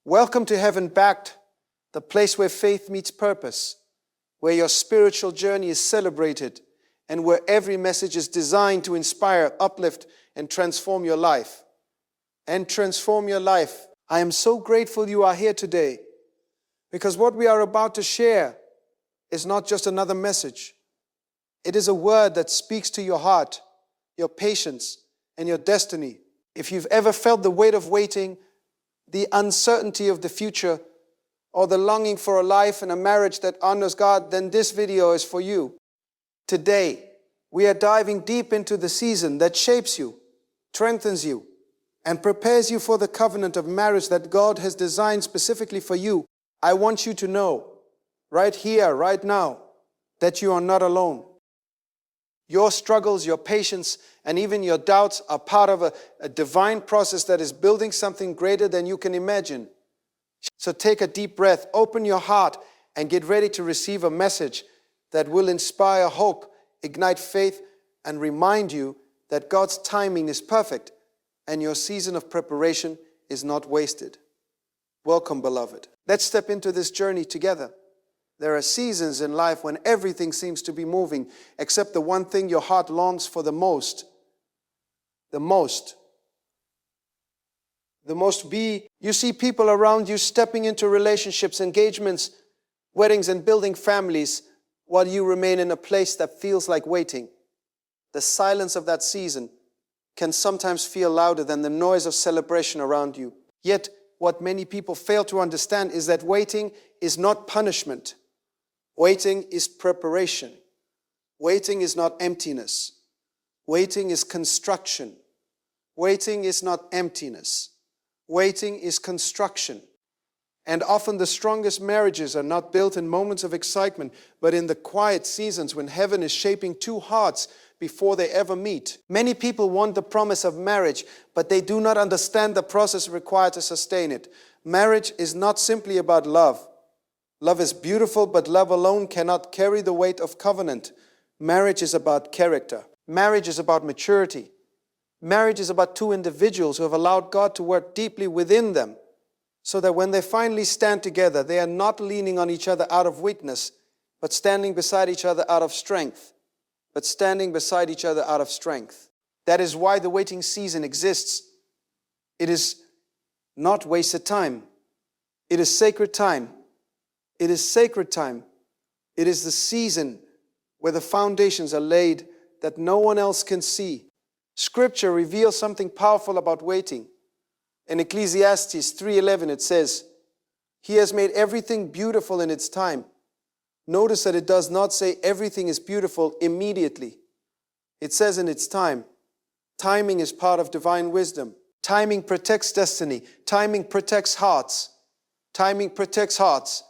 Welcome to Heaven Backed, the place where faith meets purpose, where your spiritual journey is celebrated, and where every message is designed to inspire, uplift, and transform your life. I am so grateful you are here today, because what we are about to share is not just another message. It is a word that speaks to your heart, your patience, and your destiny. If you've ever felt the weight of waiting, the uncertainty of the future, or the longing for a life and a marriage that honors God, then this video is for you. Today, we are diving deep into the season that shapes you, strengthens you, and prepares you for the covenant of marriage that God has designed specifically for you. I want you to know, right here, right now, that you are not alone. Your struggles, your patience, and even your doubts are part of a divine process that is building something greater than you can imagine. So take a deep breath, open your heart, and get ready to receive a message that will inspire hope, ignite faith, and remind you that God's timing is perfect and your season of preparation is not wasted. Welcome, beloved. Let's step into this journey together. There are seasons in life when everything seems to be moving, except the one thing your heart longs for the most. You see people around you stepping into relationships, engagements, weddings, and building families while you remain in a place that feels like waiting. The silence of that season can sometimes feel louder than the noise of celebration around you. Yet, what many people fail to understand is that waiting is not punishment. Waiting is preparation. Waiting is not emptiness. Waiting is construction. Waiting is not emptiness. Waiting is construction. And often the strongest marriages are not built in moments of excitement, but in the quiet seasons when heaven is shaping two hearts before they ever meet. Many people want the promise of marriage, but they do not understand the process required to sustain it. Marriage is not simply about love. Love is beautiful, but love alone cannot carry the weight of covenant. Marriage is about character. Marriage is about maturity. Marriage is about two individuals who have allowed God to work deeply within them, so that when they finally stand together, they are not leaning on each other out of weakness, but standing beside each other out of strength. That is why the waiting season exists. It is not wasted time. It is sacred time. It is sacred time. It is the season where the foundations are laid that no one else can see. Scripture reveals something powerful about waiting. In Ecclesiastes 3:11 it says, "He has made everything beautiful in its time." Notice that it does not say everything is beautiful immediately. It says in its time. Timing is part of divine wisdom. Timing protects destiny. Timing protects hearts. Timing protects hearts.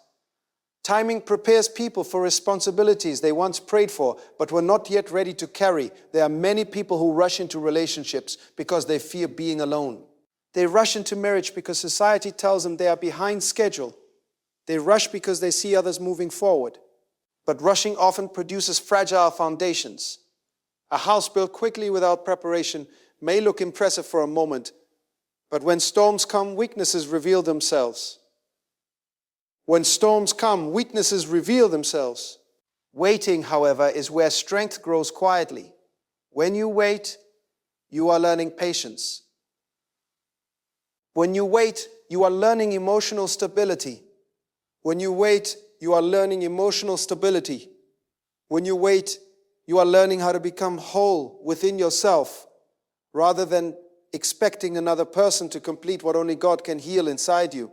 Timing prepares people for responsibilities they once prayed for but were not yet ready to carry. There are many people who rush into relationships because they fear being alone. They rush into marriage because society tells them they are behind schedule. They rush because they see others moving forward. But rushing often produces fragile foundations. A house built quickly without preparation may look impressive for a moment, but when storms come, weaknesses reveal themselves. Waiting, however, is where strength grows quietly. When you wait, you are learning patience. When you wait, you are learning emotional stability. When you wait, you are learning emotional stability. When you wait, you are learning how to become whole within yourself rather than expecting another person to complete what only God can heal inside you.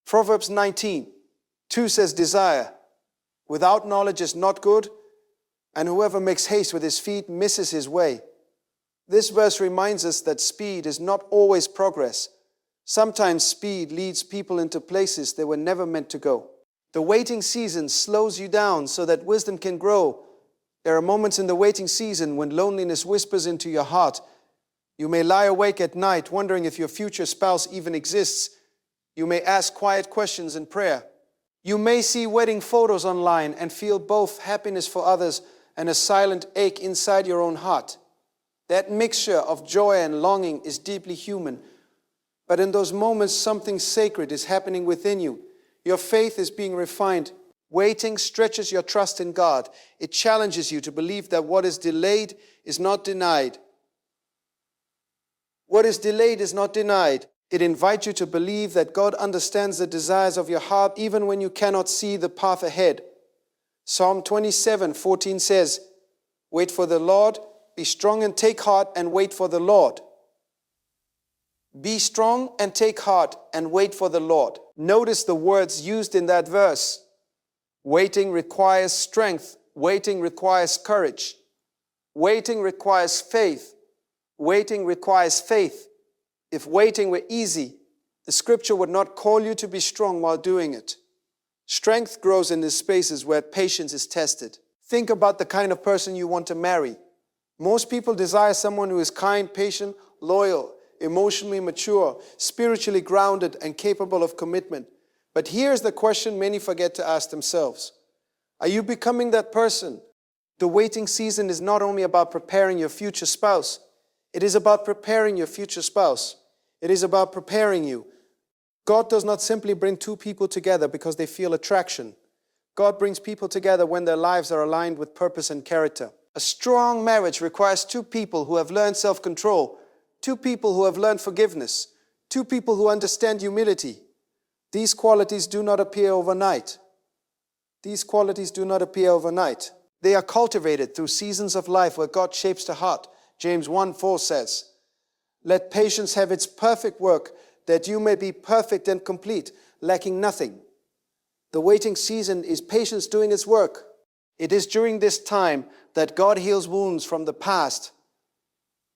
Proverbs 19:2 says, "Desire without knowledge is not good, and whoever makes haste with his feet misses his way." This verse reminds us that speed is not always progress. Sometimes speed leads people into places they were never meant to go. The waiting season slows you down so that wisdom can grow. There are moments in the waiting season when loneliness whispers into your heart. You may lie awake at night wondering if your future spouse even exists. You may ask quiet questions in prayer. You may see wedding photos online and feel both happiness for others and a silent ache inside your own heart. That mixture of joy and longing is deeply human. But in those moments, something sacred is happening within you. Your faith is being refined. Waiting stretches your trust in God. It challenges you to believe that what is delayed is not denied. What is delayed is not denied. It invites you to believe that God understands the desires of your heart even when you cannot see the path ahead. Psalm 27:14 says, "Wait for the Lord, be strong and take heart and wait for the Lord." Be strong and take heart and wait for the Lord. Notice the words used in that verse. Waiting requires strength. Waiting requires courage. Waiting requires faith. Waiting requires faith. If waiting were easy, the scripture would not call you to be strong while doing it. Strength grows in the spaces where patience is tested. Think about the kind of person you want to marry. Most people desire someone who is kind, patient, loyal, emotionally mature, spiritually grounded, and capable of commitment. But here's the question many forget to ask themselves. Are you becoming that person? The waiting season is not only about preparing your future spouse. It is about preparing your future spouse. It is about preparing you. God does not simply bring two people together because they feel attraction. God brings people together when their lives are aligned with purpose and character. A strong marriage requires two people who have learned self-control, two people who have learned forgiveness, two people who understand humility. These qualities do not appear overnight. These qualities do not appear overnight. They are cultivated through seasons of life where God shapes the heart. James 1:4 says, "Let patience have its perfect work, that you may be perfect and complete, lacking nothing." The waiting season is patience doing its work. It is during this time that God heals wounds from the past.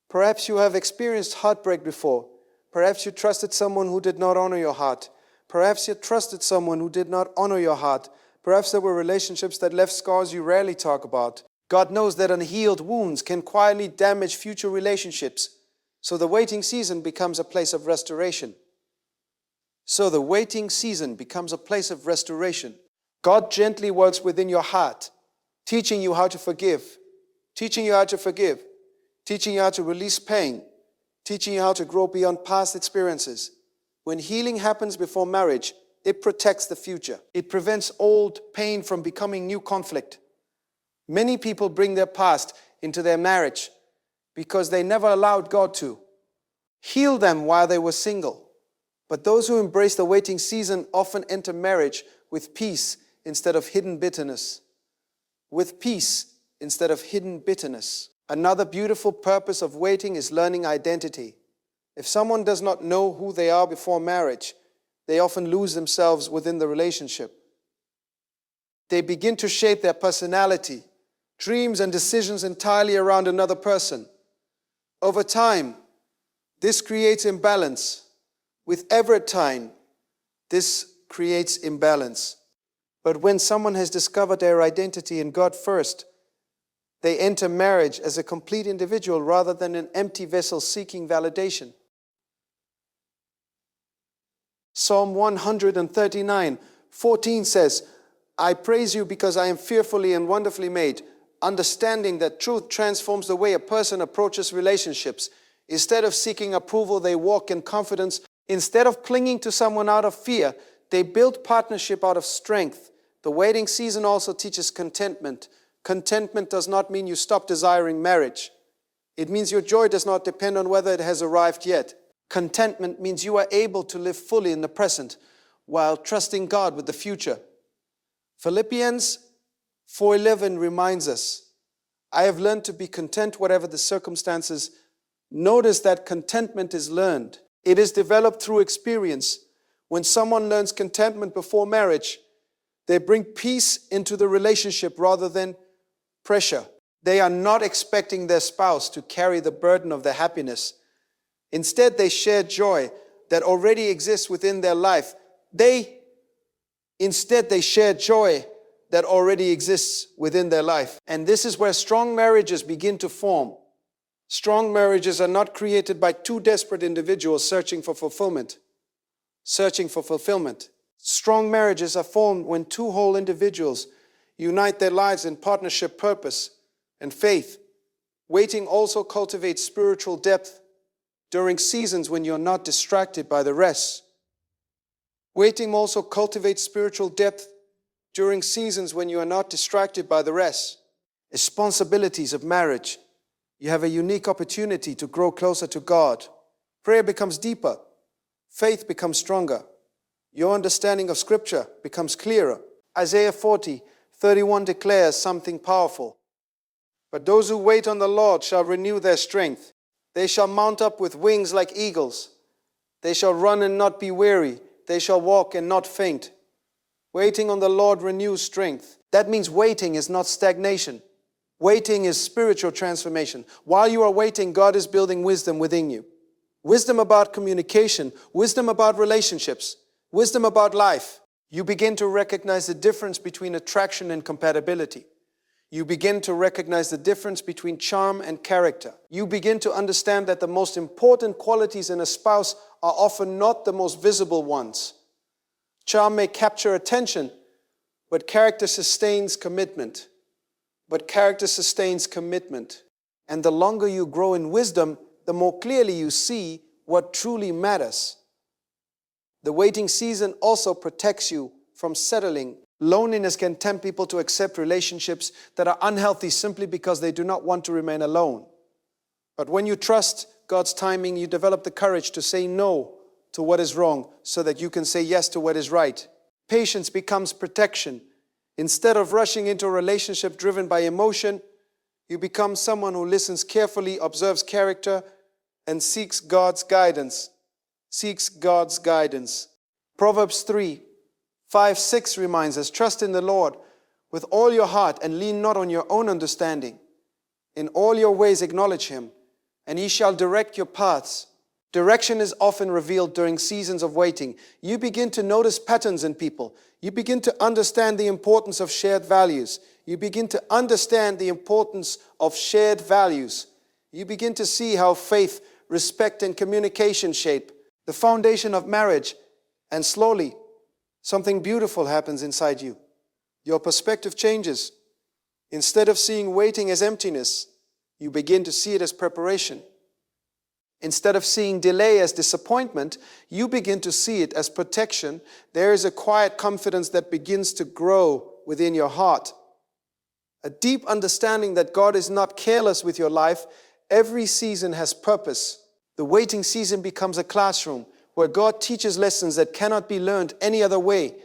Perhaps you have experienced heartbreak before. Perhaps you trusted someone who did not honor your heart. Perhaps you trusted someone who did not honor your heart. Perhaps there were relationships that left scars you rarely talk about. God knows that unhealed wounds can quietly damage future relationships. So the waiting season becomes a place of restoration. God gently works within your heart, teaching you how to forgive, teaching you how to release pain, teaching you how to grow beyond past experiences. When healing happens before marriage, it protects the future. It prevents old pain from becoming new conflict. Many people bring their past into their marriage because they never allowed God to heal them while they were single. But those who embrace the waiting season often enter marriage with peace instead of hidden bitterness. Another beautiful purpose of waiting is learning identity. If someone does not know who they are before marriage, they often lose themselves within the relationship. They begin to shape their personality, dreams, and decisions entirely around another person. Over time, this creates imbalance. With every time, this creates imbalance. But when someone has discovered their identity in God first, they enter marriage as a complete individual rather than an empty vessel seeking validation. Psalm 139:14 says, "I praise you because I am fearfully and wonderfully made," understanding that truth transforms the way a person approaches relationships. Instead of seeking approval, they walk in confidence. Instead of clinging to someone out of fear, they build partnership out of strength. The waiting season also teaches contentment. Contentment does not mean you stop desiring marriage. It means your joy does not depend on whether it has arrived yet. Contentment means you are able to live fully in the present while trusting God with the future. Philippians 4:11 reminds us, "I have learned to be content whatever the circumstances." Notice that contentment is learned. It is developed through experience. When someone learns contentment before marriage, they bring peace into the relationship rather than pressure. They are not expecting their spouse to carry the burden of their happiness. Instead, they share joy that already exists within their life. Instead, they share joy that already exists within their life. And this is where strong marriages begin to form. Strong marriages are not created by two desperate individuals searching for fulfillment. Strong marriages are formed when two whole individuals unite their lives in partnership, purpose, and faith. Waiting also cultivates spiritual depth. during seasons when you're not distracted by the rest. Waiting also cultivates spiritual depth during seasons when you are not distracted by the rest. Responsibilities of marriage. You have a unique opportunity to grow closer to God. Prayer becomes deeper. Faith becomes stronger. Your understanding of Scripture becomes clearer. Isaiah 40:31 declares something powerful. But those who wait on the Lord shall renew their strength. They shall mount up with wings like eagles. They shall run and not be weary. They shall walk and not faint. Waiting on the Lord renews strength. That means waiting is not stagnation. Waiting is spiritual transformation. While you are waiting, God is building wisdom within you. Wisdom about communication, wisdom about relationships, wisdom about life. You begin to recognize the difference between attraction and compatibility. You begin to recognize the difference between charm and character. You begin to understand that the most important qualities in a spouse are often not the most visible ones. Charm may capture attention, but character sustains commitment. And the longer you grow in wisdom, the more clearly you see what truly matters. The waiting season also protects you from settling. Loneliness can tempt people to accept relationships that are unhealthy simply because they do not want to remain alone. But when you trust God's timing, you develop the courage to say no to what is wrong so that you can say yes to what is right. Patience becomes protection. Instead of rushing into a relationship driven by emotion, you become someone who listens carefully, observes character, and seeks God's guidance. Proverbs 3:5-6 reminds us, trust in the Lord with all your heart and lean not on your own understanding. In all your ways acknowledge Him, and He shall direct your paths. Direction is often revealed during seasons of waiting. You begin to notice patterns in people. You begin to understand the importance of shared values. You begin to see how faith, respect, and communication shape the foundation of marriage. And slowly, something beautiful happens inside you. Your perspective changes. Instead of seeing waiting as emptiness, you begin to see it as preparation. Instead of seeing delay as disappointment, you begin to see it as protection. There is a quiet confidence that begins to grow within your heart. A deep understanding that God is not careless with your life. Every season has purpose. The waiting season becomes a classroom where God teaches lessons that cannot be learned any other way.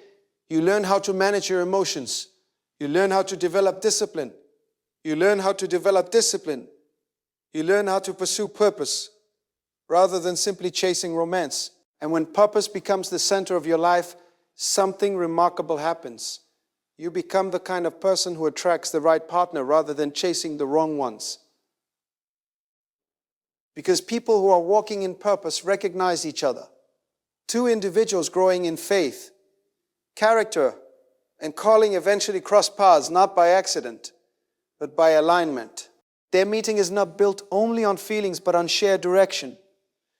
You learn how to manage your emotions. You learn how to develop discipline. You learn how to pursue purpose rather than simply chasing romance. And when purpose becomes the center of your life, something remarkable happens. You become the kind of person who attracts the right partner rather than chasing the wrong ones. Because people who are walking in purpose recognize each other. Two individuals growing in faith, character, and calling eventually cross paths, not by accident, but by alignment. Their meeting is not built only on feelings, but on shared direction.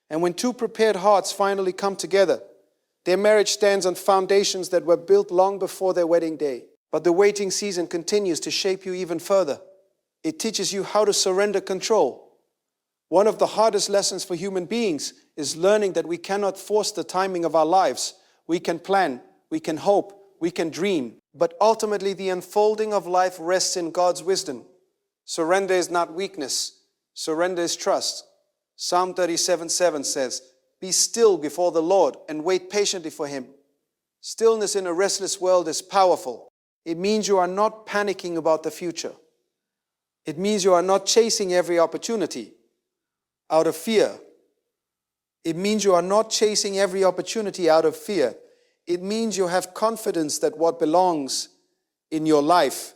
And when two prepared hearts finally come together, their marriage stands on foundations that were built long before their wedding day. But the waiting season continues to shape you even further. It teaches you how to surrender control. One of the hardest lessons for human beings is learning that we cannot force the timing of our lives. We can plan, we can hope, we can dream. But ultimately, the unfolding of life rests in God's wisdom. Surrender is not weakness. Surrender is trust. Psalm 37:7 says, "Be still before the Lord and wait patiently for Him." Stillness in a restless world is powerful. It means you are not panicking about the future. It means you are not chasing every opportunity out of fear. It means you have confidence that what belongs in your life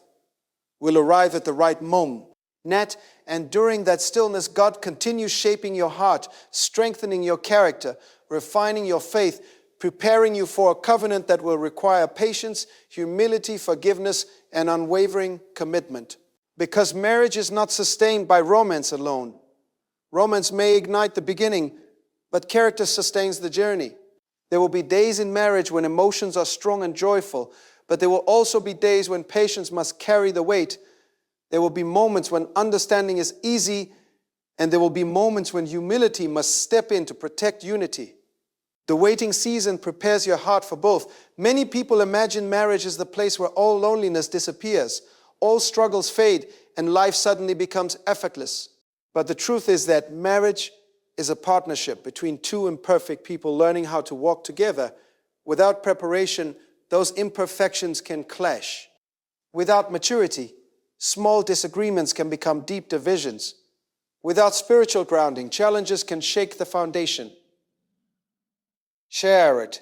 will arrive at the right moment. And during that stillness, God continues shaping your heart, strengthening your character, refining your faith, preparing you for a covenant that will require patience, humility, forgiveness, and unwavering commitment. Because marriage is not sustained by romance alone. Romance may ignite the beginning, but character sustains the journey. There will be days in marriage when emotions are strong and joyful, but there will also be days when patience must carry the weight. There will be moments when understanding is easy And there will be moments when humility must step in to protect unity. The waiting season prepares your heart for both. Many people imagine marriage as the place where all loneliness disappears, all struggles fade, and life suddenly becomes effortless. But the truth is that marriage is a partnership between two imperfect people learning how to walk together. Without preparation, those imperfections can clash. Without maturity, small disagreements can become deep divisions. Without spiritual grounding, challenges can shake the foundation. Share it.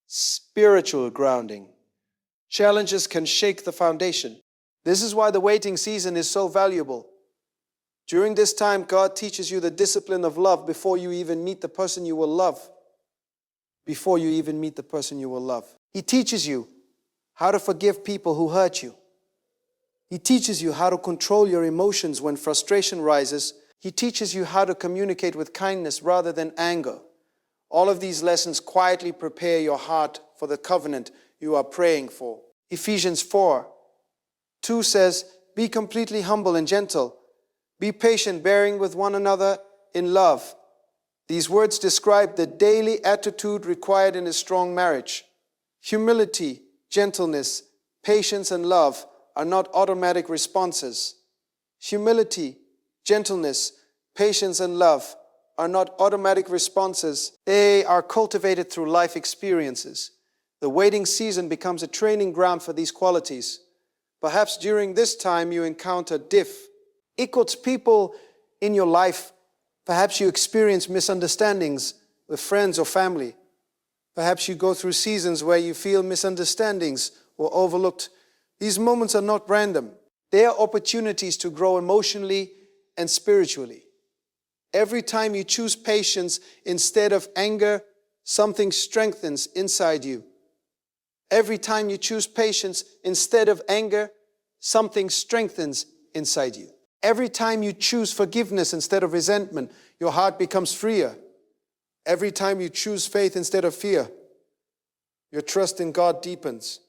Spiritual grounding. Challenges can shake the foundation. This is why the waiting season is so valuable. During this time, God teaches you the discipline of love before you even meet the person you will love. Before you even meet the person you will love. He teaches you how to forgive people who hurt you. He teaches you how to control your emotions when frustration rises. He teaches you how to communicate with kindness rather than anger. All of these lessons quietly prepare your heart for the covenant you are praying for. Ephesians 4:2 says, "Be completely humble and gentle. Be patient, bearing with one another in love." These words describe the daily attitude required in a strong marriage. Humility, gentleness, patience, and love are not automatic responses. Humility, gentleness, patience, and love are not automatic responses. They are cultivated through life experiences. The waiting season becomes a training ground for these qualities. Perhaps during this time you encounter difficult people in your life. Perhaps you experience misunderstandings with friends or family. Perhaps you go through seasons where you feel misunderstandings or overlooked. These moments are not random. They are opportunities to grow emotionally and spiritually. Every time you choose patience instead of anger, something strengthens inside you. Every time you choose patience instead of anger, something strengthens inside you. Every time you choose forgiveness instead of resentment, your heart becomes freer. Every time you choose faith instead of fear, your trust in God deepens.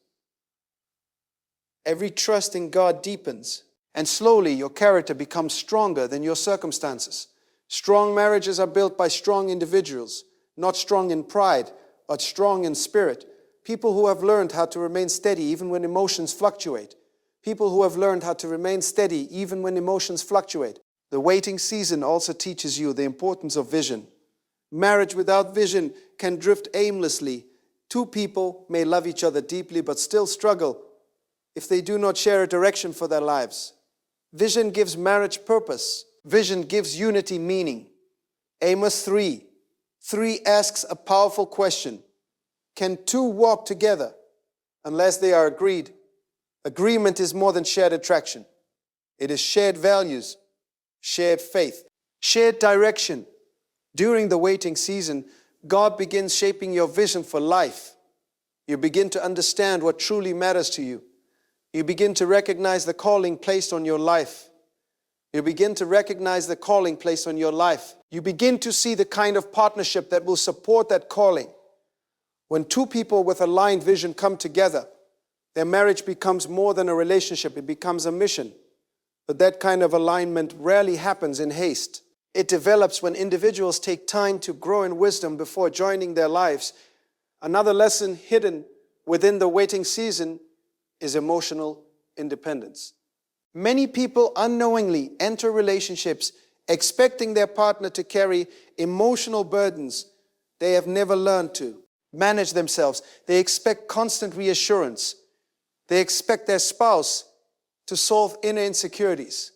Every trust in God deepens, and slowly your character becomes stronger than your circumstances. Strong marriages are built by strong individuals, not strong in pride, but strong in spirit. People who have learned how to remain steady even when emotions fluctuate. People who have learned how to remain steady even when emotions fluctuate. The waiting season also teaches you the importance of vision. Marriage without vision can drift aimlessly. Two people may love each other deeply but still struggle if they do not share a direction for their lives. Vision gives marriage purpose. Vision gives unity meaning. Amos 3 asks a powerful question. Can two walk together unless they are agreed? Agreement is more than shared attraction. It is shared values, shared faith, shared direction. During the waiting season, God begins shaping your vision for life. You begin to understand what truly matters to you. You begin to recognize the calling placed on your life. You begin to recognize the calling placed on your life. You begin to see the kind of partnership that will support that calling. When two people with aligned vision come together, their marriage becomes more than a relationship, it becomes a mission. But that kind of alignment rarely happens in haste. It develops when individuals take time to grow in wisdom before joining their lives. Another lesson hidden within the waiting season is emotional independence. Many people unknowingly enter relationships expecting their partner to carry emotional burdens they have never learned to manage themselves. They expect constant reassurance. They expect their spouse to solve inner insecurities.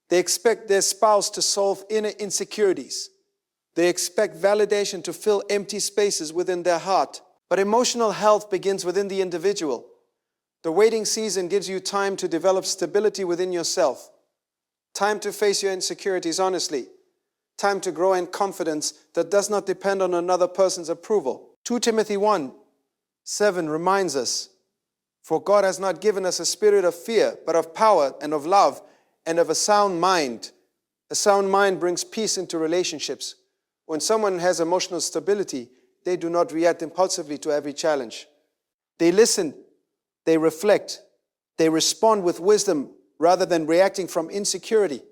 They expect their spouse to solve inner insecurities. They expect validation to fill empty spaces within their heart. But emotional health begins within the individual. The waiting season gives you time to develop stability within yourself, time to face your insecurities honestly, time to grow in confidence that does not depend on another person's approval. 2 Timothy 1:7 reminds us, "For God has not given us a spirit of fear, but of power and of love and of a sound mind." A sound mind brings peace into relationships. When someone has emotional stability, they do not react impulsively to every challenge. They listen, they reflect, they respond with wisdom rather than reacting from insecurity.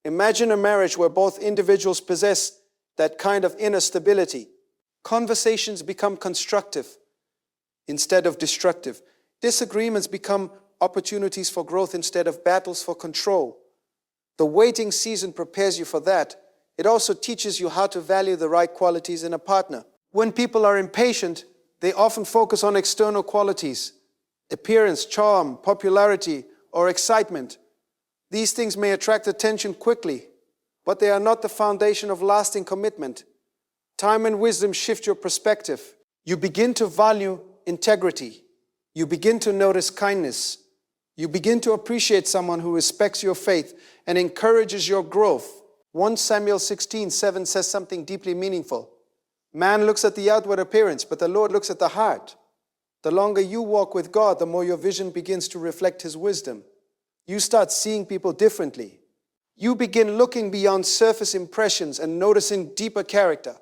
Imagine a marriage where both individuals possess that kind of inner stability. Conversations become constructive instead of destructive. Disagreements become opportunities for growth instead of battles for control. The waiting season prepares you for that. It also teaches you how to value the right qualities in a partner. When people are impatient, they often focus on external qualities, appearance, charm, popularity, or excitement. These things may attract attention quickly, but they are not the foundation of lasting commitment. Time and wisdom shift your perspective. You begin to value integrity. You begin to notice kindness. You begin to appreciate someone who respects your faith and encourages your growth. 1 Samuel 16:7 says something deeply meaningful. Man looks at the outward appearance, but the Lord looks at the heart. The longer you walk with God, the more your vision begins to reflect His wisdom. You start seeing people differently. You begin looking beyond surface impressions and noticing deeper character.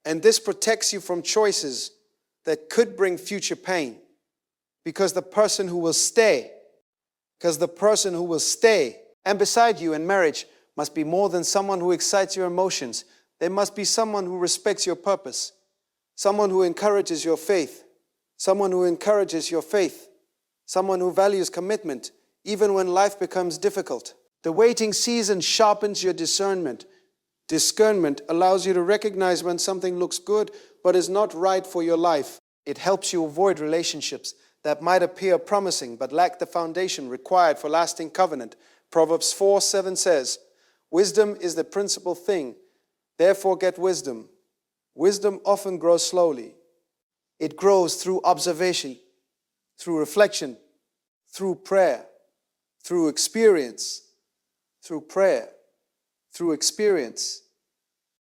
And this protects you from choices that could bring future pain. Because the person who will stay and beside you in marriage must be more than someone who excites your emotions. There must be someone who respects your purpose, someone who encourages your faith, someone who values commitment, even when life becomes difficult. The waiting season sharpens your discernment. Discernment allows you to recognize when something looks good but is not right for your life. It helps you avoid relationships that might appear promising but lack the foundation required for lasting covenant. Proverbs 4:7 says, "Wisdom is the principal thing. Therefore get wisdom." Wisdom often grows slowly. It grows through observation, through reflection, through prayer, through experience,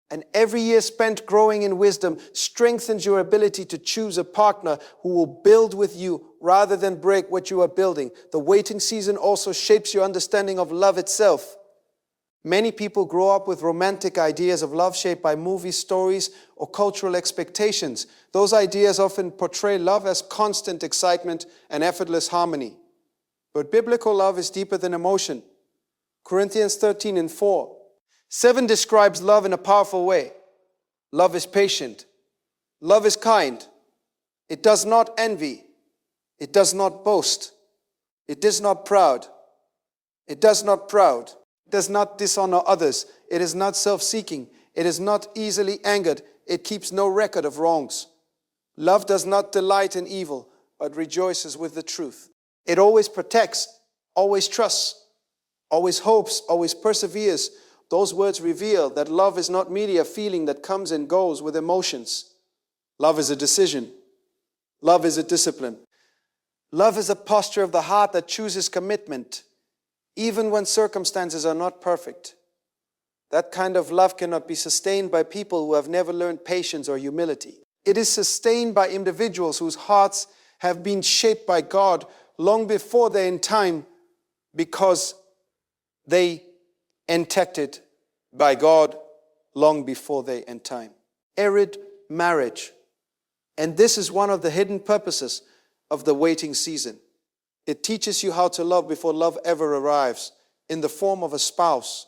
And every year spent growing in wisdom strengthens your ability to choose a partner who will build with you rather than break what you are building. The waiting season also shapes your understanding of love itself. Many people grow up with romantic ideas of love shaped by movie stories or cultural expectations. Those ideas often portray love as constant excitement and effortless harmony. But biblical love is deeper than emotion. Corinthians 13:4. 7 describes love in a powerful way. Love is patient. Love is kind. It does not envy. It does not boast. It is not proud. It does not dishonor others. It is not self-seeking. It is not easily angered. It keeps no record of wrongs. Love does not delight in evil, but rejoices with the truth. It always protects, always trusts, always hopes, always perseveres. Those words reveal that love is not merely a feeling that comes and goes with emotions. Love is a decision. Love is a discipline. Love is a posture of the heart that chooses commitment, even when circumstances are not perfect. That kind of love cannot be sustained by people who have never learned patience or humility. It is sustained by individuals whose hearts have been shaped by God long before they're in time, because they enacted by God long before they end time. Arid marriage. And this is one of the hidden purposes of the waiting season. It teaches you how to love before love ever arrives in the form of a spouse.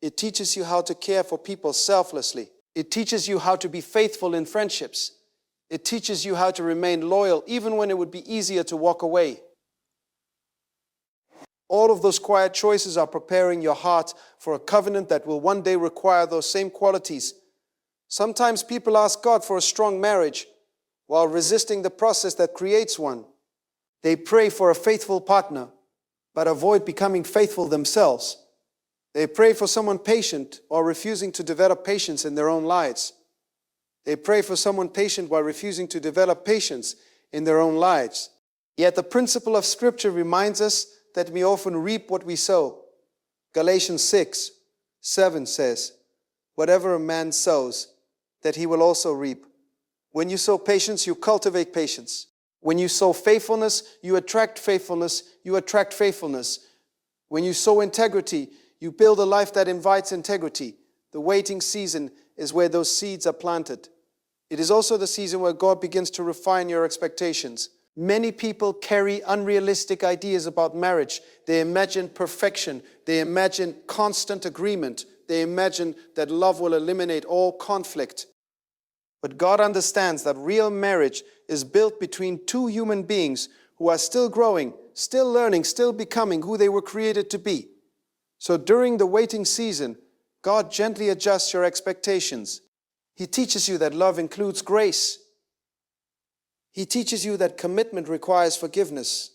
It teaches you how to care for people selflessly. It teaches you how to be faithful in friendships. It teaches you how to remain loyal even when it would be easier to walk away. All of those quiet choices are preparing your heart for a covenant that will one day require those same qualities. Sometimes people ask God for a strong marriage while resisting the process that creates one. They pray for a faithful partner, but avoid becoming faithful themselves. They pray for someone patient while refusing to develop patience in their own lives. They pray for someone patient while refusing to develop patience in their own lives. Yet the principle of Scripture reminds us that we often reap what we sow. Galatians 6:7 says, "Whatever a man sows, that he will also reap." When you sow patience, you cultivate patience. When you sow faithfulness, you attract faithfulness. When you sow integrity, you build a life that invites integrity. The waiting season is where those seeds are planted. It is also the season where God begins to refine your expectations. Many people carry unrealistic ideas about marriage. They imagine perfection. They imagine constant agreement. They imagine that love will eliminate all conflict. But God understands that real marriage is built between two human beings who are still growing, still learning, still becoming who they were created to be. So during the waiting season, God gently adjusts your expectations. He teaches you that love includes grace. He teaches you that commitment requires forgiveness.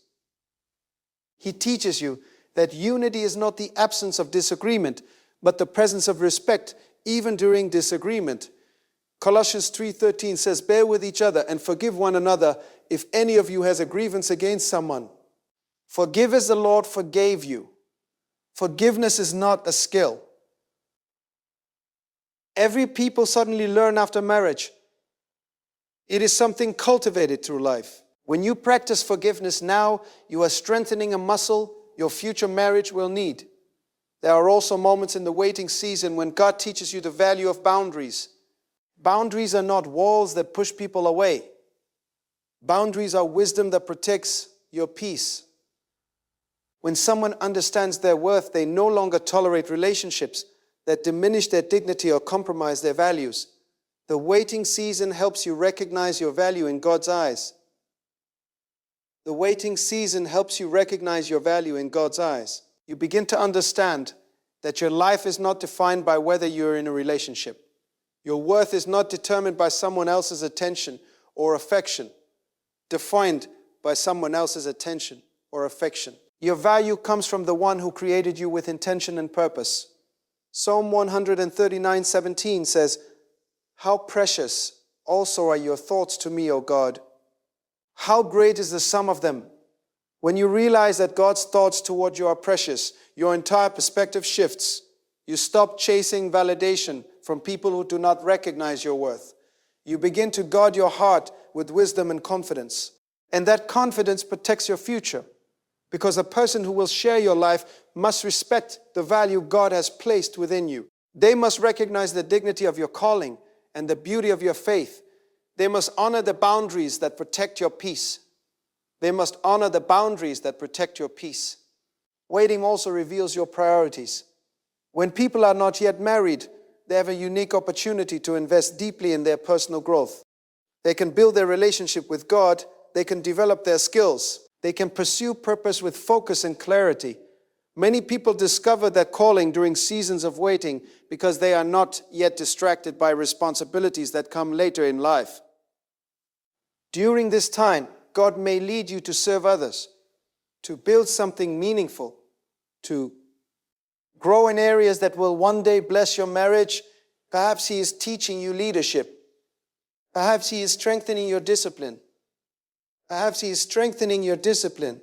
He teaches you that unity is not the absence of disagreement, but the presence of respect, even during disagreement. Colossians 3:13 says, "Bear with each other and forgive one another if any of you has a grievance against someone. Forgive as the Lord forgave you." Forgiveness is not a skill. Every people suddenly learn after marriage. It is something cultivated through life. When you practice forgiveness now, you are strengthening a muscle your future marriage will need. There are also moments in the waiting season when God teaches you the value of boundaries. Boundaries are not walls that push people away. Boundaries are wisdom that protects your peace. When someone understands their worth, they no longer tolerate relationships that diminish their dignity or compromise their values. The waiting season helps you recognize your value in God's eyes. The waiting season helps you recognize your value in God's eyes. You begin to understand that your life is not defined by whether you're in a relationship. Your worth is not determined by someone else's attention or affection, defined by someone else's attention or affection. Your value comes from the one who created you with intention and purpose. Psalm 139:17 says, "How precious also are your thoughts to me, O God. How great is the sum of them." When you realize that God's thoughts toward you are precious, your entire perspective shifts. You stop chasing validation from people who do not recognize your worth. You begin to guard your heart with wisdom and confidence. And that confidence protects your future, because a person who will share your life must respect the value God has placed within you. They must recognize the dignity of your calling and the beauty of your faith. They must honor the boundaries that protect your peace. They must honor the boundaries that protect your peace. Waiting also reveals your priorities. When people are not yet married, they have a unique opportunity to invest deeply in their personal growth. They can build their relationship with God. They can develop their skills. They can pursue purpose with focus and clarity. Many people discover their calling during seasons of waiting because they are not yet distracted by responsibilities that come later in life. During this time, God may lead you to serve others, to build something meaningful, to grow in areas that will one day bless your marriage. Perhaps He is teaching you leadership. Perhaps He is strengthening your discipline. Perhaps He is strengthening your discipline.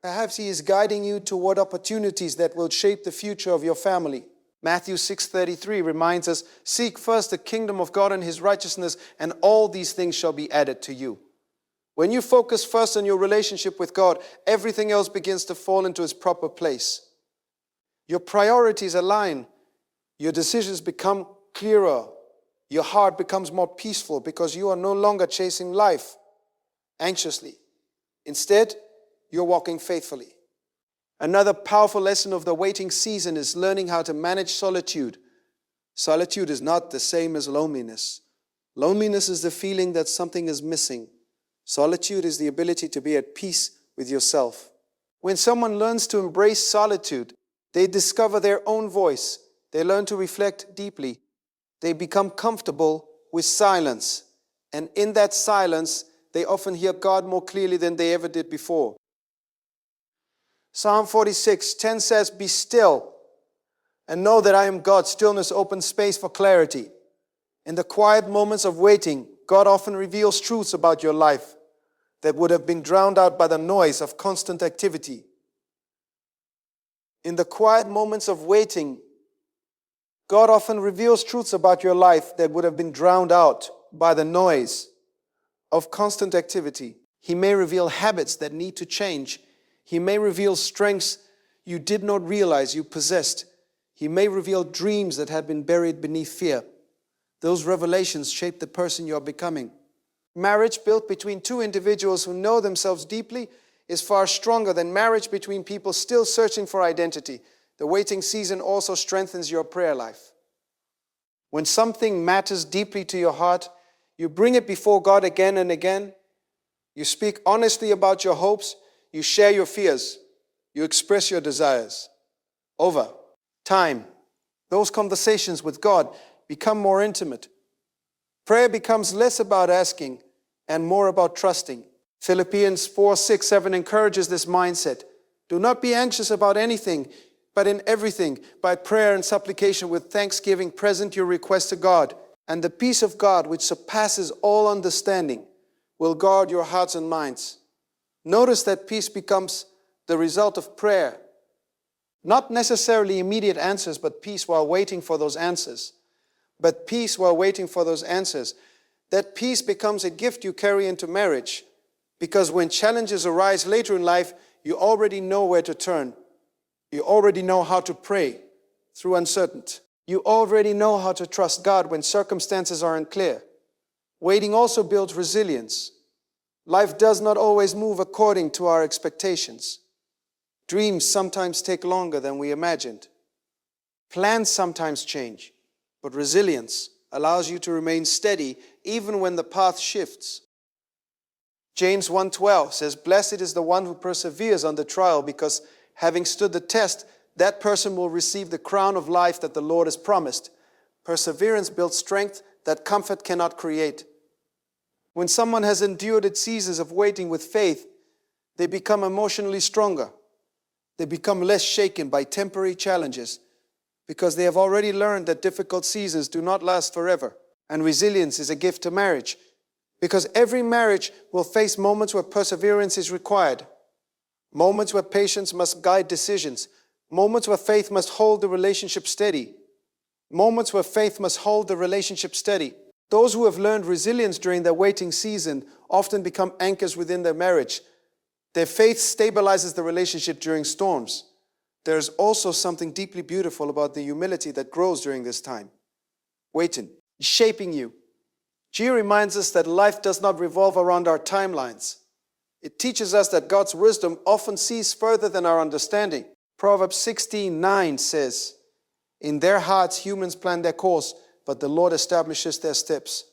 Perhaps He is guiding you toward opportunities that will shape the future of your family. Matthew 6:33 reminds us, "Seek first the kingdom of God and His righteousness, and all these things shall be added to you." When you focus first on your relationship with God, everything else begins to fall into its proper place. Your priorities align. Your decisions become clearer. Your heart becomes more peaceful because you are no longer chasing life anxiously. Instead, you're walking faithfully. Another powerful lesson of the waiting season is learning how to manage solitude. Solitude is not the same as loneliness. Loneliness is the feeling that something is missing. Solitude is the ability to be at peace with yourself. When someone learns to embrace solitude, they discover their own voice. They learn to reflect deeply. They become comfortable with silence. And in that silence, they often hear God more clearly than they ever did before. Psalm 46:10 says, "Be still and know that I am God." Stillness opens space for clarity. In the quiet moments of waiting, God often reveals truths about your life that would have been drowned out by the noise of constant activity. In the quiet moments of waiting, God often reveals truths about your life that would have been drowned out by the noise of constant activity. He may reveal habits that need to change. He may reveal strengths you did not realize you possessed. He may reveal dreams that had been buried beneath fear. Those revelations shape the person you are becoming. Marriage built between two individuals who know themselves deeply is far stronger than marriage between people still searching for identity. The waiting season also strengthens your prayer life. When something matters deeply to your heart, you bring it before God again and again. You speak honestly about your hopes. You share your fears. You express your desires. Over time, those conversations with God become more intimate. Prayer becomes less about asking and more about trusting. Philippians 4:6-7 encourages this mindset. Do not be anxious about anything, but in everything, by prayer and supplication with thanksgiving, present your request to God. And the peace of God, which surpasses all understanding, will guard your hearts and minds. Notice that peace becomes the result of prayer. Not necessarily immediate answers, but peace while waiting for those answers. But peace while waiting for those answers. That peace becomes a gift you carry into marriage, because when challenges arise later in life, you already know where to turn. You already know how to pray through uncertainty. You already know how to trust God when circumstances are unclear. Waiting also builds resilience. Life does not always move according to our expectations. Dreams sometimes take longer than we imagined. Plans sometimes change, but resilience allows you to remain steady even when the path shifts. James 1:12 says, "Blessed is the one who perseveres under trial, because having stood the test, that person will receive the crown of life that the Lord has promised." Perseverance builds strength that comfort cannot create. When someone has endured its seasons of waiting with faith, they become emotionally stronger. They become less shaken by temporary challenges because they have already learned that difficult seasons do not last forever. And resilience is a gift to marriage, because every marriage will face moments where perseverance is required, moments where patience must guide decisions, moments where faith must hold the relationship steady, moments where faith must hold the relationship steady. Those who have learned resilience during their waiting season often become anchors within their marriage. Their faith stabilizes the relationship during storms. There is also something deeply beautiful about the humility that grows during this time. Waiting, shaping you. G reminds us that life does not revolve around our timelines. It teaches us that God's wisdom often sees further than our understanding. Proverbs 16:9 says, "In their hearts humans plan their course, but the Lord establishes their steps."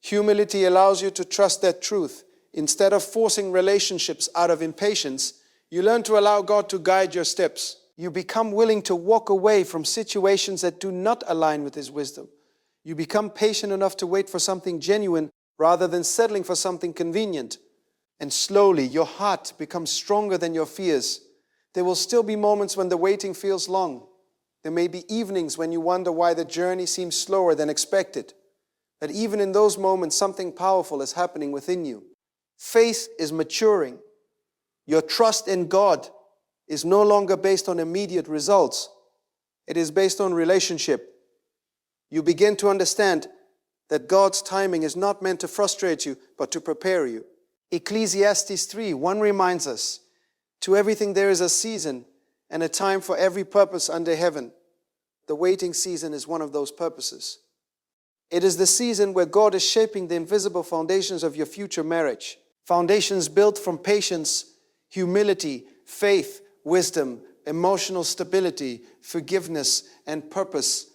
Humility allows you to trust that truth. Instead of forcing relationships out of impatience, you learn to allow God to guide your steps. You become willing to walk away from situations that do not align with His wisdom. You become patient enough to wait for something genuine rather than settling for something convenient. And slowly, your heart becomes stronger than your fears. There will still be moments when the waiting feels long. There may be evenings when you wonder why the journey seems slower than expected. But even in those moments, something powerful is happening within you. Faith is maturing. Your trust in God is no longer based on immediate results. It is based on relationship. You begin to understand that God's timing is not meant to frustrate you, but to prepare you. Ecclesiastes 3:1 reminds us, "To everything there is a season and a time for every purpose under heaven." The waiting season is one of those purposes. It is the season where God is shaping the invisible foundations of your future marriage. Foundations built from patience, humility, faith, wisdom, emotional stability, forgiveness, and purpose.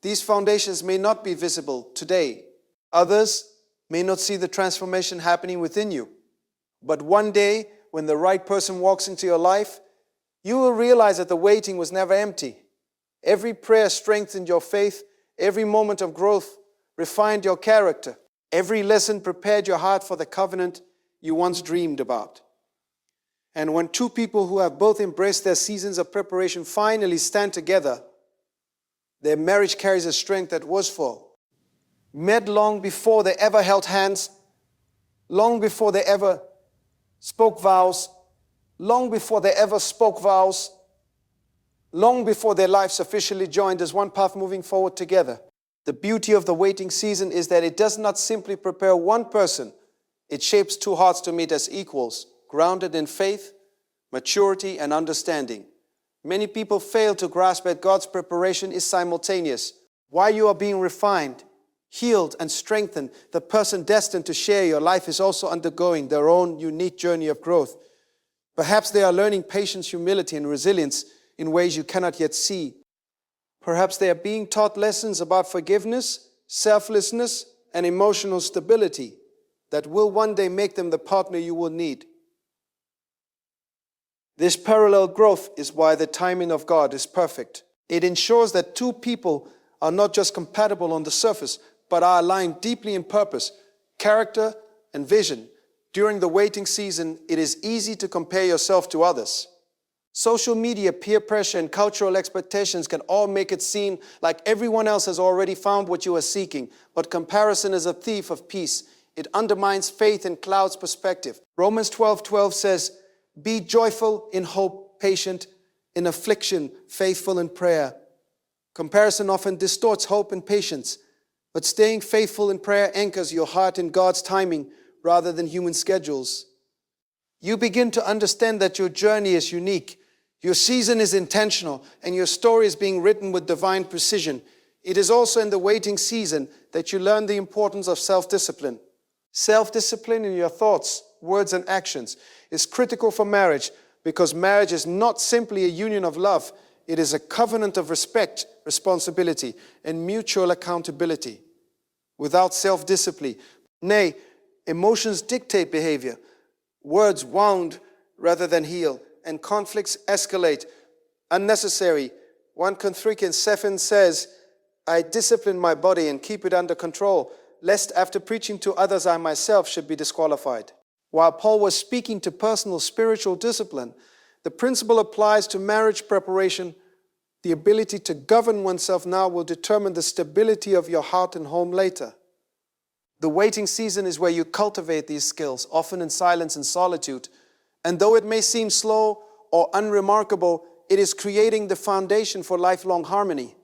These foundations may not be visible today. Others may not see the transformation happening within you. But one day, when the right person walks into your life, you will realize that the waiting was never empty. Every prayer strengthened your faith. Every moment of growth refined your character. Every lesson prepared your heart for the covenant you once dreamed about. And when two people who have both embraced their seasons of preparation finally stand together, their marriage carries a strength that was full. Met long before they ever held hands, long before they ever spoke vows, long before they ever spoke vows, long before their lives officially joined as one path moving forward together. The beauty of the waiting season is that it does not simply prepare one person. It shapes two hearts to meet as equals, grounded in faith, maturity, and understanding. Many people fail to grasp that God's preparation is simultaneous. While you are being refined, healed and strengthened, the person destined to share your life is also undergoing their own unique journey of growth. Perhaps they are learning patience, humility, and resilience in ways you cannot yet see. Perhaps they are being taught lessons about forgiveness, selflessness, and emotional stability that will one day make them the partner you will need. This parallel growth is why the timing of God is perfect. It ensures that two people are not just compatible on the surface, but are aligned deeply in purpose, character, and vision. During the waiting season, it is easy to compare yourself to others. Social media, peer pressure, and cultural expectations can all make it seem like everyone else has already found what you are seeking. But comparison is a thief of peace. It undermines faith and clouds perspective. Romans 12:12 says, "Be joyful in hope, patient in affliction, faithful in prayer." Comparison often distorts hope and patience, but staying faithful in prayer anchors your heart in God's timing rather than human schedules. You begin to understand that your journey is unique, your season is intentional, and your story is being written with divine precision. It is also in the waiting season that you learn the importance of self-discipline. Self-discipline in your thoughts, words, and actions is critical for marriage because marriage is not simply a union of love. It is a covenant of respect, responsibility, and mutual accountability. Without self-discipline, nay, emotions dictate behavior. Words wound rather than heal, and conflicts escalate unnecessary. 1 Corinthians 7 says, "I discipline my body and keep it under control, lest after preaching to others I myself should be disqualified." While Paul was speaking to personal spiritual discipline, the principle applies to marriage preparation. The ability to govern oneself now will determine the stability of your heart and home later. The waiting season is where you cultivate these skills, often in silence and solitude. And though it may seem slow or unremarkable, it is creating the foundation for lifelong harmony.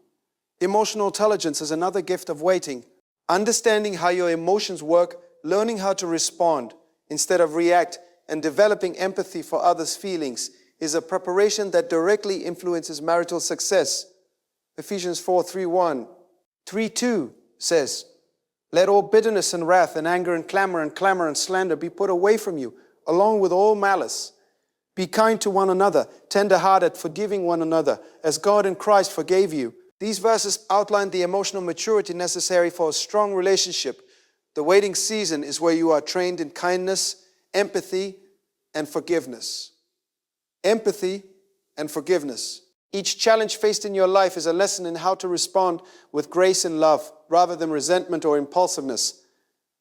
Emotional intelligence is another gift of waiting. Understanding how your emotions work, learning how to respond instead of react, and developing empathy for others' feelings is a preparation that directly influences marital success. Ephesians 4:3-1. 3:2 says, "Let all bitterness and wrath and anger and clamor and slander be put away from you, along with all malice. Be kind to one another, tender-hearted, forgiving one another, as God in Christ forgave you." These verses outline the emotional maturity necessary for a strong relationship. The waiting season is where you are trained in kindness, empathy, and forgiveness. Empathy and forgiveness. Each challenge faced in your life is a lesson in how to respond with grace and love, rather than resentment or impulsiveness.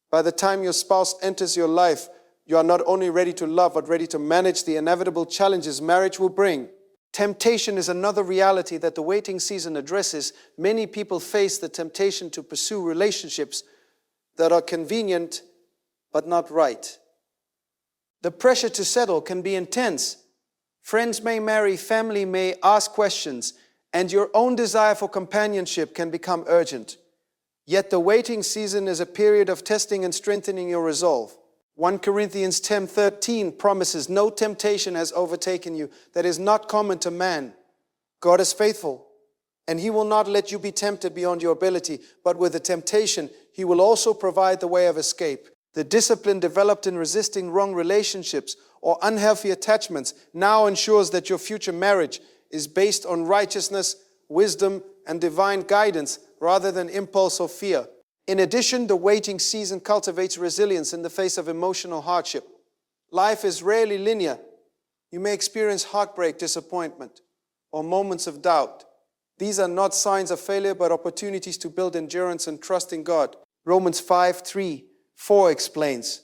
By the time your spouse enters your life, you are not only ready to love, but ready to manage the inevitable challenges marriage will bring. Temptation is another reality that the waiting season addresses. Many people face the temptation to pursue relationships that are convenient but not right. The pressure to settle can be intense. Friends may marry, family may ask questions, and your own desire for companionship can become urgent. Yet the waiting season is a period of testing and strengthening your resolve. 1 Corinthians 10:13 promises, "No temptation has overtaken you that is not common to man. God is faithful, and He will not let you be tempted beyond your ability, but with the temptation, He will also provide the way of escape." The discipline developed in resisting wrong relationships or unhealthy attachments now ensures that your future marriage is based on righteousness, wisdom, and divine guidance rather than impulse or fear. In addition, the waiting season cultivates resilience in the face of emotional hardship. Life is rarely linear. You may experience heartbreak, disappointment, or moments of doubt. These are not signs of failure, but opportunities to build endurance and trust in God. Romans 5:3-4 explains,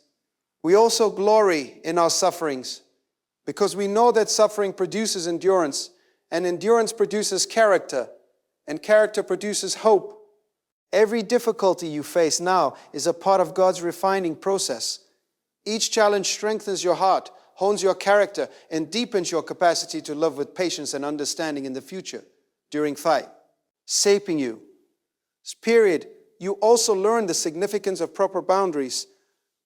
"We also glory in our sufferings, because we know that suffering produces endurance, and endurance produces character, and character produces hope." Every difficulty you face now is a part of God's refining process. Each challenge strengthens your heart, hones your character, and deepens your capacity to love with patience and understanding in the future during fight. Shaping you. This period, you also learn the significance of proper boundaries.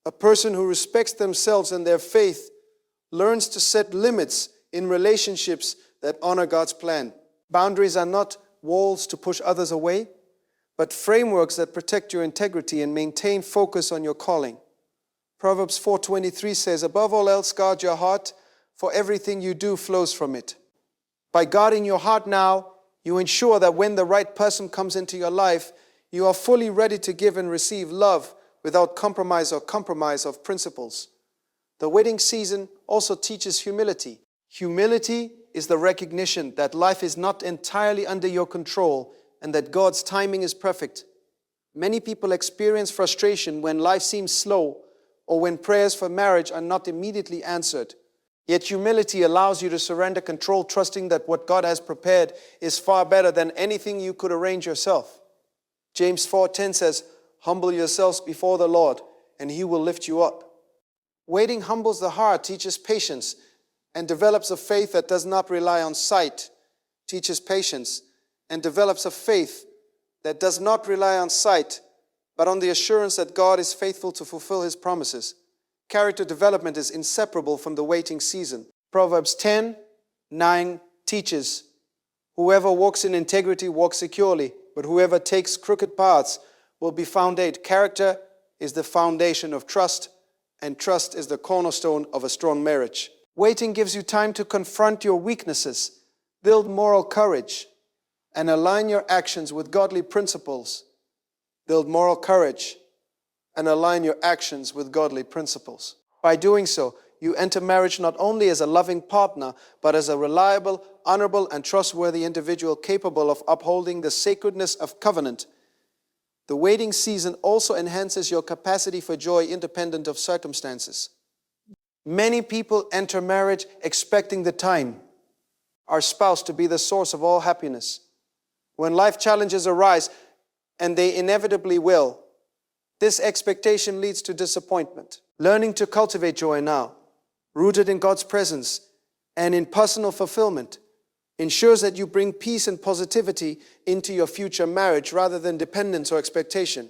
A person who respects themselves and their faith learns to set limits in relationships that honor God's plan. Boundaries are not walls to push others away, but frameworks that protect your integrity and maintain focus on your calling. Proverbs 4:23 says, "Above all else, guard your heart, for everything you do flows from it." By guarding your heart now, you ensure that when the right person comes into your life, you are fully ready to give and receive love without compromise of principles. The wedding season also teaches humility. Humility is the recognition that life is not entirely under your control and that God's timing is perfect. Many people experience frustration when life seems slow or when prayers for marriage are not immediately answered. Yet humility allows you to surrender control, trusting that what God has prepared is far better than anything you could arrange yourself. James 4:10 says, "Humble yourselves before the Lord, and He will lift you up." Waiting humbles the heart, teaches patience, and develops a faith that does not rely on sight. Teaches patience and develops a faith that does not rely on sight, but on the assurance that God is faithful to fulfill His promises. Character development is inseparable from the waiting season. Proverbs 10:9 teaches, "Whoever walks in integrity walks securely, but whoever takes crooked paths will be found out." Character is the foundation of trust, and trust is the cornerstone of a strong marriage. Waiting gives you time to confront your weaknesses, build moral courage, and align your actions with godly principles. Build moral courage and align your actions with godly principles. By doing so, you enter marriage not only as a loving partner, but as a reliable, honorable, and trustworthy individual capable of upholding the sacredness of covenant. The waiting season also enhances your capacity for joy independent of circumstances. Many people enter marriage expecting the time, our spouse, to be the source of all happiness. When life challenges arise, and they inevitably will, this expectation leads to disappointment. Learning to cultivate joy now, rooted in God's presence and in personal fulfillment, ensures that you bring peace and positivity into your future marriage rather than dependence or expectation.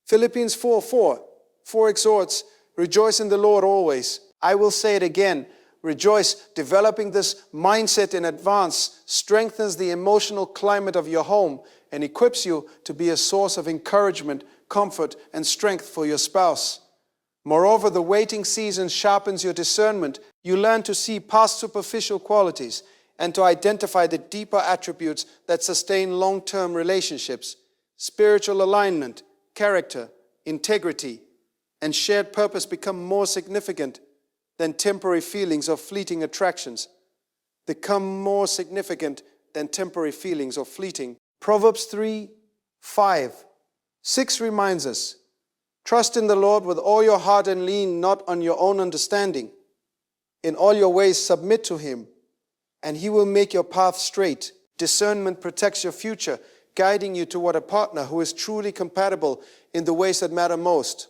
Philippians 4:4 exhorts, "Rejoice in the Lord always." I will say it again, rejoice. Developing this mindset in advance strengthens the emotional climate of your home and equips you to be a source of encouragement, comfort, and strength for your spouse. Moreover, the waiting season sharpens your discernment. You learn to see past superficial qualities and to identify the deeper attributes that sustain long-term relationships. Spiritual alignment, character, integrity, and shared purpose become more significant than temporary feelings or fleeting attractions. Become more significant than temporary feelings or fleeting. Proverbs 3:5-6 reminds us, "Trust in the Lord with all your heart and lean not on your own understanding. In all your ways submit to Him, and He will make your path straight." Discernment protects your future, guiding you toward a partner who is truly compatible in the ways that matter most.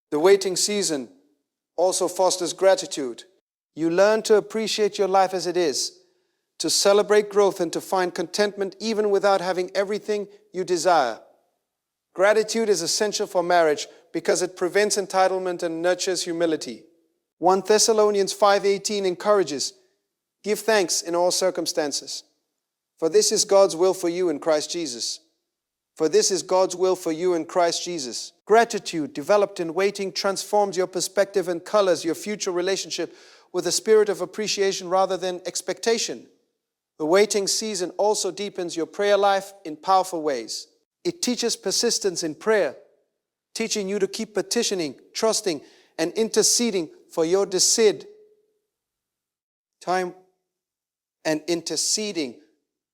The waiting season also fosters gratitude. You learn to appreciate your life as it is, to celebrate growth and to find contentment even without having everything you desire. Gratitude is essential for marriage because it prevents entitlement and nurtures humility. 1 Thessalonians 5:18 encourages, "Give thanks in all circumstances, for this is God's will for you in Christ Jesus." For this is God's will for you in Christ Jesus. Gratitude developed in waiting transforms your perspective and colors your future relationship with a spirit of appreciation rather than expectation. The waiting season also deepens your prayer life in powerful ways. It teaches persistence in prayer, teaching you to keep petitioning, trusting, and interceding for your desired time and interceding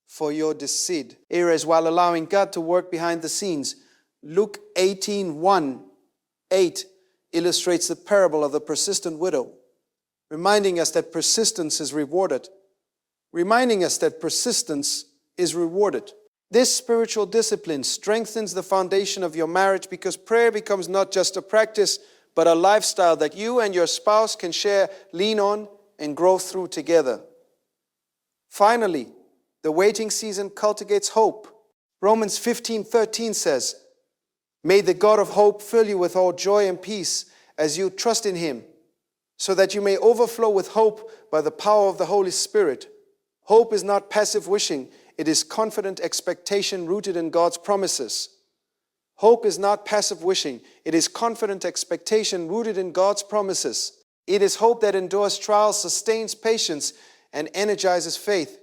for your desired areas while allowing God to work behind the scenes. Luke 18:1-8 illustrates the parable of the persistent widow, reminding us that persistence is rewarded. This spiritual discipline strengthens the foundation of your marriage because prayer becomes not just a practice, but a lifestyle that you and your spouse can share, lean on, and grow through together. Finally, the waiting season cultivates hope. Romans 15:13 says, "May the God of hope fill you with all joy and peace as you trust in Him, so that you may overflow with hope by the power of the Holy Spirit." Hope is not passive wishing. It is confident expectation rooted in God's promises. Hope is not passive wishing. It is confident expectation rooted in God's promises. It is hope that endures trials, sustains patience, and energizes faith.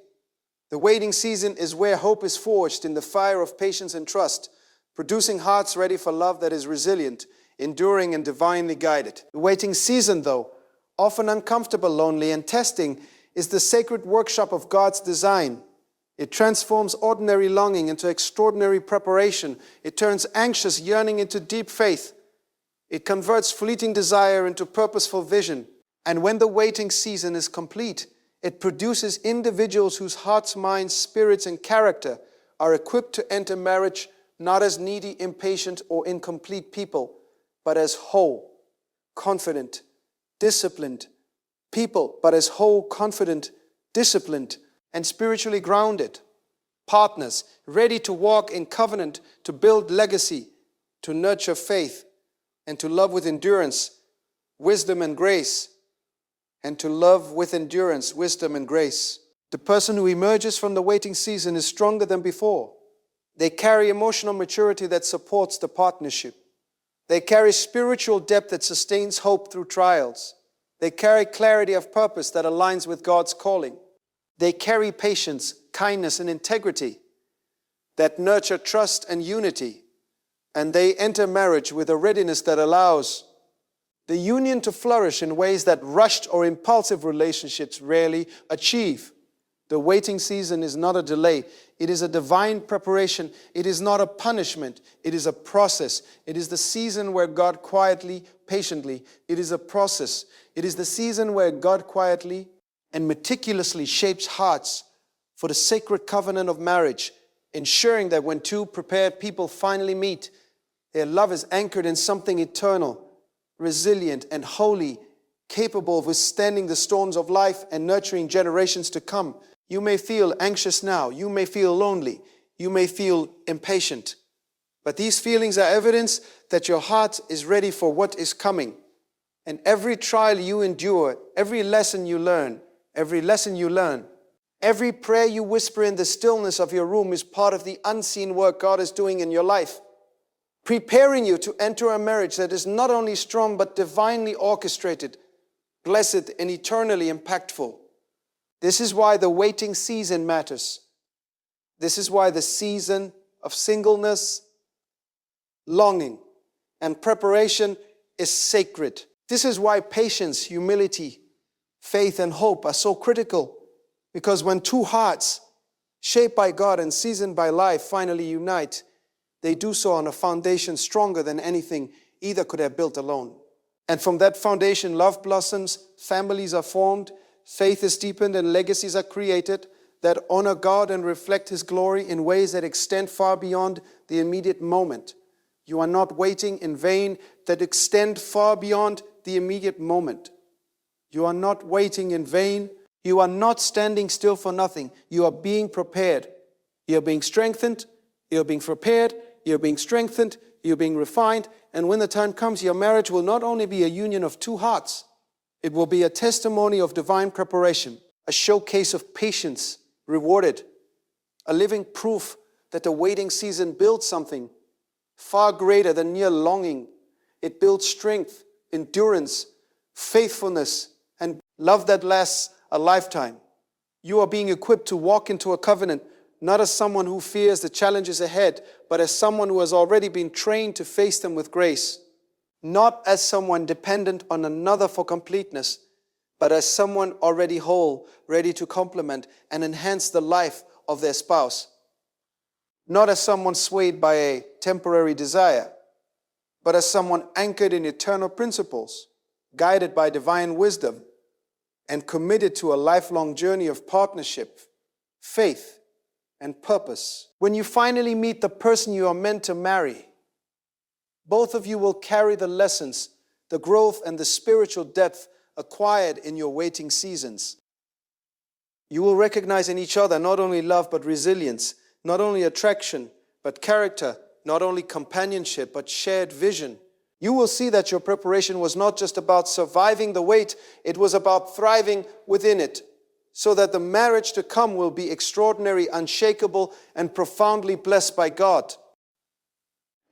The waiting season is where hope is forged in the fire of patience and trust, producing hearts ready for love that is resilient, enduring, and divinely guided. The waiting season, though, often uncomfortable, lonely, and testing, is the sacred workshop of God's design. It transforms ordinary longing into extraordinary preparation. It turns anxious yearning into deep faith. It converts fleeting desire into purposeful vision. And when the waiting season is complete, it produces individuals whose hearts, minds, spirits, and character are equipped to enter marriage not as needy, impatient, or incomplete people, but as whole, confident, disciplined people, and spiritually grounded partners, ready to walk in covenant, to build legacy, to nurture faith, and to love with endurance, wisdom, and grace. The person who emerges from the waiting season is stronger than before. They carry emotional maturity that supports the partnership. They carry spiritual depth that sustains hope through trials. They carry clarity of purpose that aligns with God's calling. They carry patience, kindness, and integrity that nurture trust and unity. And they enter marriage with a readiness that allows the union to flourish in ways that rushed or impulsive relationships rarely achieve. The waiting season is not a delay. It is a divine preparation. It is not a punishment. It is a process. It is the season where God quietly, patiently, it is a process. It is the season where God quietly and meticulously shapes hearts for the sacred covenant of marriage, ensuring that when two prepared people finally meet, their love is anchored in something eternal, resilient, and holy, capable of withstanding the storms of life and nurturing generations to come. You may feel anxious now. You may feel lonely. You may feel impatient. But these feelings are evidence that your heart is ready for what is coming. And every trial you endure, every lesson you learn, every prayer you whisper in the stillness of your room is part of the unseen work God is doing in your life, preparing you to enter a marriage that is not only strong but divinely orchestrated, blessed, and eternally impactful. This is why the waiting season matters. This is why the season of singleness, longing, and preparation is sacred. This is why patience, humility, faith, and hope are so critical. Because when two hearts, shaped by God and seasoned by life, finally unite, they do so on a foundation stronger than anything either could have built alone. And from that foundation, love blossoms, families are formed, faith is deepened, and legacies are created that honor God and reflect His glory in ways that extend far beyond the immediate moment. You are not waiting in vain, that extend far beyond the immediate moment. You are not waiting in vain. You are not standing still for nothing. You are being prepared. You are being strengthened. You are being prepared. You are being strengthened. You are being refined. And when the time comes, your marriage will not only be a union of two hearts, it will be a testimony of divine preparation, a showcase of patience rewarded, a living proof that the waiting season builds something far greater than mere longing. It builds strength, endurance, faithfulness, and love that lasts a lifetime. You are being equipped to walk into a covenant, not as someone who fears the challenges ahead, but as someone who has already been trained to face them with grace. Not as someone dependent on another for completeness, but as someone already whole, ready to complement and enhance the life of their spouse. Not as someone swayed by a temporary desire, but as someone anchored in eternal principles, guided by divine wisdom, and committed to a lifelong journey of partnership, faith, and purpose. When you finally meet the person you are meant to marry, both of you will carry the lessons, the growth, and the spiritual depth acquired in your waiting seasons. You will recognize in each other not only love but resilience, not only attraction but character, not only companionship but shared vision. You will see that your preparation was not just about surviving the wait, it was about thriving within it. so that the marriage to come will be extraordinary, unshakable, and profoundly blessed by God.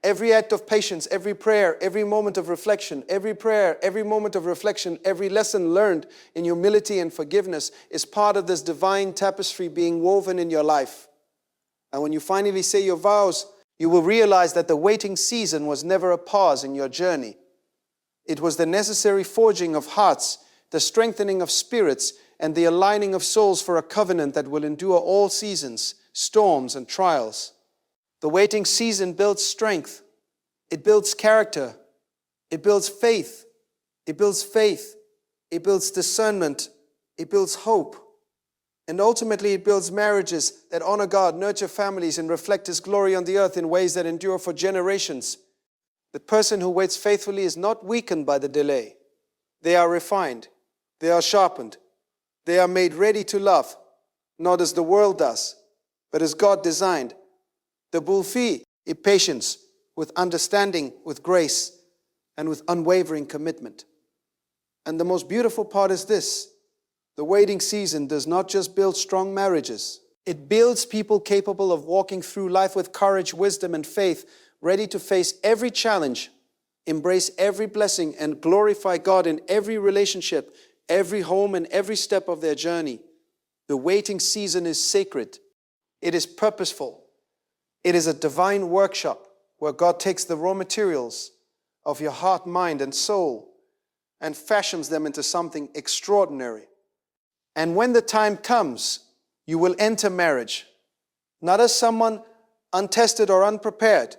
Every act of patience, every prayer, every moment of reflection, every prayer, every moment of reflection, every lesson learned in humility and forgiveness is part of this divine tapestry being woven in your life. And when you finally say your vows, you will realize that the waiting season was never a pause in your journey. It was the necessary forging of hearts, the strengthening of spirits, and the aligning of souls for a covenant that will endure all seasons, storms, and trials. The waiting season builds strength. It builds character. It builds faith. It builds faith. It builds discernment. It builds hope. And ultimately, it builds marriages that honor God, nurture families, and reflect His glory on the earth in ways that endure for generations. The person who waits faithfully is not weakened by the delay. They are refined. They are sharpened. They are made ready to love, not as the world does, but as God designed. The bulfi is patience, with understanding, with grace, and with unwavering commitment. And the most beautiful part is this: the waiting season does not just build strong marriages. It builds people capable of walking through life with courage, wisdom, and faith, ready to face every challenge, embrace every blessing, and glorify God in every relationship, every home, and every step of their journey. The waiting season is sacred. It is purposeful. It is a divine workshop where God takes the raw materials of your heart, mind, and soul and fashions them into something extraordinary. And when the time comes, you will enter marriage, not as someone untested or unprepared,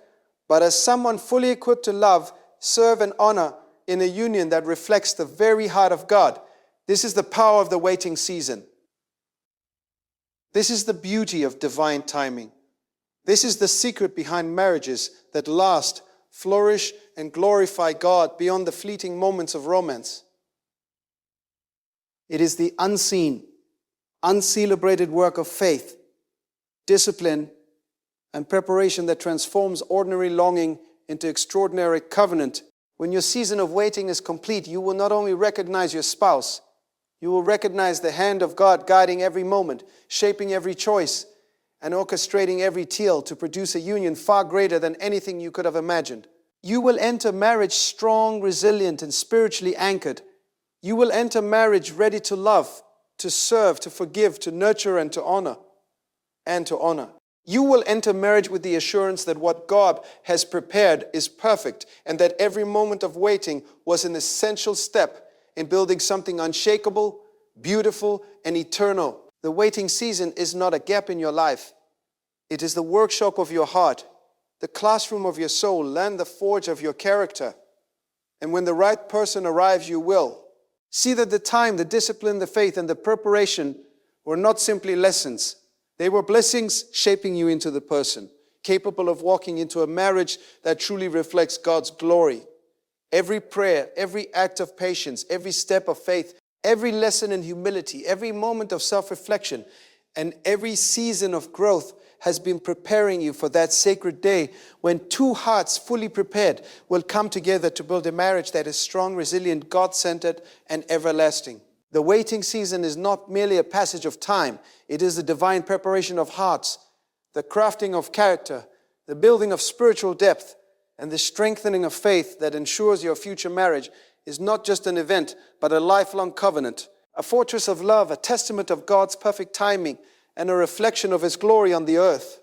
but as someone fully equipped to love, serve, and honor in a union that reflects the very heart of God. This is the power of the waiting season. This is the beauty of divine timing. This is the secret behind marriages that last, flourish, and glorify God beyond the fleeting moments of romance. It is the unseen, uncelebrated work of faith, discipline, and preparation that transforms ordinary longing into extraordinary covenant. When your season of waiting is complete, you will not only recognize your spouse, you will recognize the hand of God guiding every moment, shaping every choice, and orchestrating every teal to produce a union far greater than anything you could have imagined. You will enter marriage strong, resilient, and spiritually anchored. You will enter marriage ready to love, to serve, to forgive, to nurture, and to honor. You will enter marriage with the assurance that what God has prepared is perfect, and that every moment of waiting was an essential step in building something unshakable, beautiful, and eternal. The waiting season is not a gap in your life. It is the workshop of your heart, the classroom of your soul, and the forge of your character. And when the right person arrives, you will see that the time, the discipline, the faith, and the preparation were not simply lessons. They were blessings shaping you into the person, capable of walking into a marriage that truly reflects God's glory. Every prayer, every act of patience, every step of faith, every lesson in humility, every moment of self-reflection, and every season of growth has been preparing you for that sacred day when two hearts fully prepared will come together to build a marriage that is strong, resilient, God-centered, and everlasting. The waiting season is not merely a passage of time. It is the divine preparation of hearts, the crafting of character, the building of spiritual depth, and the strengthening of faith that ensures your future marriage is not just an event, but a lifelong covenant, a fortress of love, a testament of God's perfect timing, and a reflection of His glory on the earth.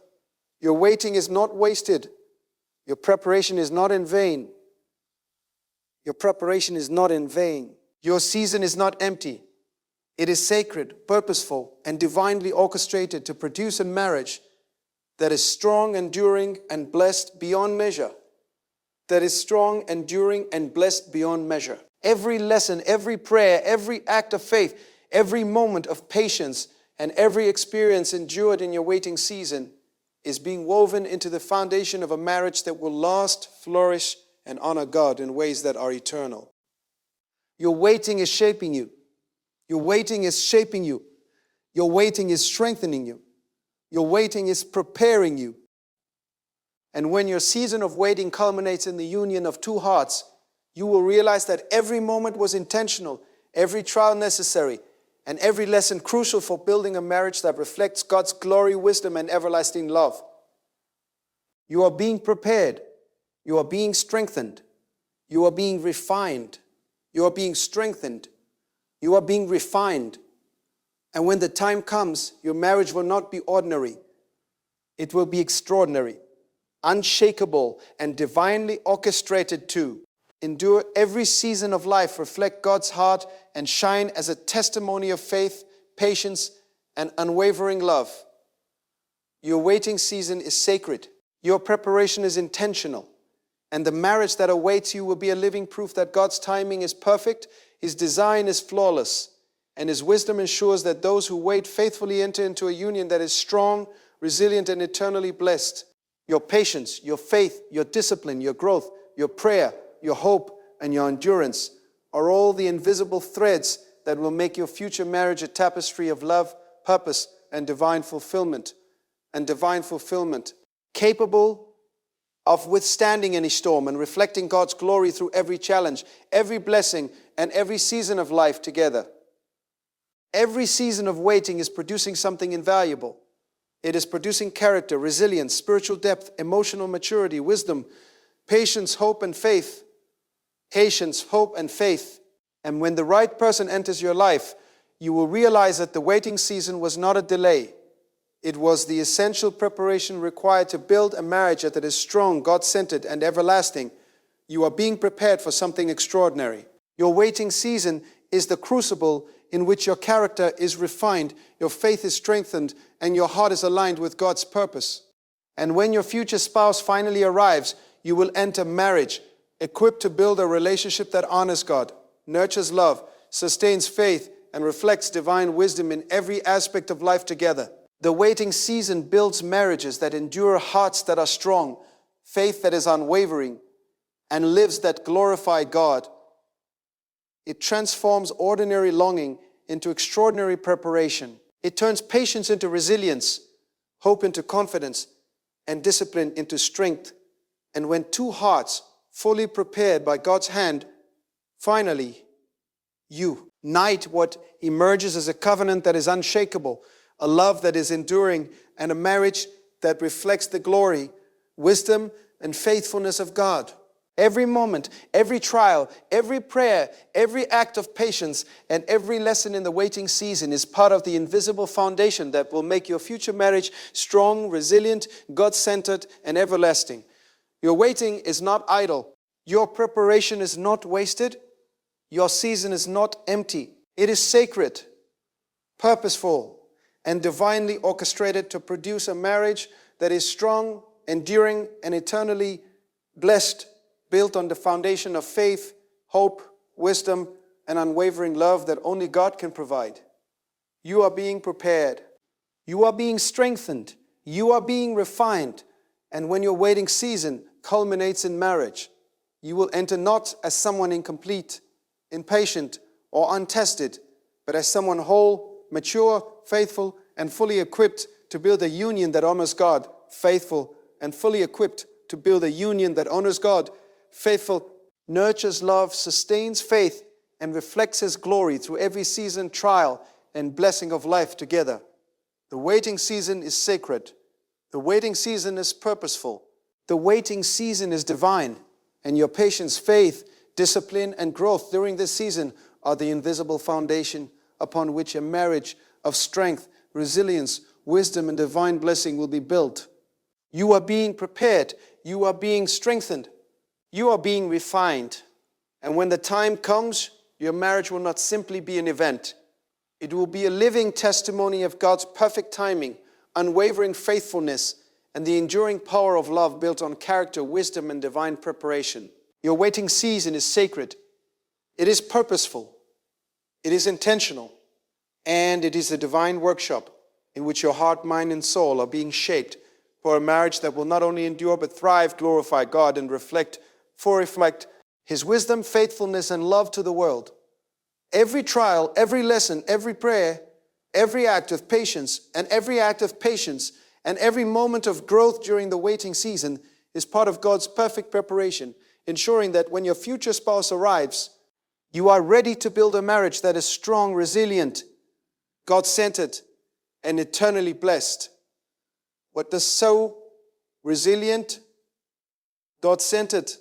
Your waiting is not wasted. Your preparation is not in vain. Your preparation is not in vain. Your season is not empty. It is sacred, purposeful, and divinely orchestrated to produce a marriage that is strong, enduring, and blessed beyond measure. That is strong, enduring, and blessed beyond measure. Every lesson, every prayer, every act of faith, every moment of patience, and every experience endured in your waiting season is being woven into the foundation of a marriage that will last, flourish, and honor God in ways that are eternal. Your waiting is shaping you. Your waiting is shaping you. Your waiting is strengthening you. Your waiting is preparing you. And when your season of waiting culminates in the union of two hearts, you will realize that every moment was intentional, every trial necessary, and every lesson crucial for building a marriage that reflects God's glory, wisdom, and everlasting love. You are being prepared. You are being strengthened. You are being refined. You are being strengthened. You are being refined. And when the time comes, your marriage will not be ordinary. It will be extraordinary, unshakable, and divinely orchestrated too. Endure every season of life, reflect God's heart, and shine as a testimony of faith, patience, and unwavering love. Your waiting season is sacred. Your preparation is intentional. And the marriage that awaits you will be a living proof that God's timing is perfect, His design is flawless, and His wisdom ensures that those who wait faithfully enter into a union that is strong, resilient, and eternally blessed. Your patience, your faith, your discipline, your growth, your prayer, your hope, and your endurance are all the invisible threads that will make your future marriage a tapestry of love, purpose, and divine fulfillment. Capable of withstanding any storm and reflecting God's glory through every challenge, every blessing, and every season of life together. Every season of waiting is producing something invaluable. It is producing character, resilience, spiritual depth, emotional maturity, wisdom, patience, hope, and faith. Patience, hope, and faith. And when the right person enters your life, you will realize that the waiting season was not a delay. It was the essential preparation required to build a marriage that is strong, God-centered, and everlasting. You are being prepared for something extraordinary. Your waiting season is the crucible in which your character is refined, your faith is strengthened, and your heart is aligned with God's purpose. And when your future spouse finally arrives, you will enter marriage, equipped to build a relationship that honors God, nurtures love, sustains faith, and reflects divine wisdom in every aspect of life together. The waiting season builds marriages that endure, hearts that are strong, faith that is unwavering, and lives that glorify God. It transforms ordinary longing into extraordinary preparation. It turns patience into resilience, hope into confidence, and discipline into strength. And when two hearts, fully prepared by God's hand, finally unite, what emerges as a covenant that is unshakable, a love that is enduring, and a marriage that reflects the glory, wisdom, and faithfulness of God. Every moment, every trial, every prayer, every act of patience, and every lesson in the waiting season is part of the invisible foundation that will make your future marriage strong, resilient, God-centered, and everlasting. Your waiting is not idle. Your preparation is not wasted. Your season is not empty. It is sacred, purposeful, and divinely orchestrated to produce a marriage that is strong, enduring, and eternally blessed, built on the foundation of faith, hope, wisdom, and unwavering love that only God can provide. You are being prepared. You are being strengthened. You are being refined. And when your waiting season culminates in marriage, you will enter not as someone incomplete, impatient, or untested, but as someone whole, mature, faithful, and fully equipped to build a union that honors God, faithful, and fully equipped to build a union that honors God, faithful, nurtures love, sustains faith, and reflects His glory through every season, trial, and blessing of life together. The waiting season is sacred. The waiting season is purposeful. The waiting season is divine. And your patience, faith, discipline, and growth during this season are the invisible foundation upon which a marriage of strength, resilience, wisdom, and divine blessing will be built. You are being prepared. You are being strengthened. You are being refined. And when the time comes, your marriage will not simply be an event. It will be a living testimony of God's perfect timing, unwavering faithfulness, and the enduring power of love built on character, wisdom, and divine preparation. Your waiting season is sacred. It is purposeful. It is intentional. And it is a divine workshop in which your heart, mind, and soul are being shaped for a marriage that will not only endure but thrive, glorify God, and reflect His wisdom, faithfulness, and love to the world. Every trial, every lesson, every prayer, every act of patience, and every moment of growth during the waiting season is part of God's perfect preparation, ensuring that when your future spouse arrives, you are ready to build a marriage that is strong, resilient, God-centered, and eternally blessed. What does so resilient, God-centered,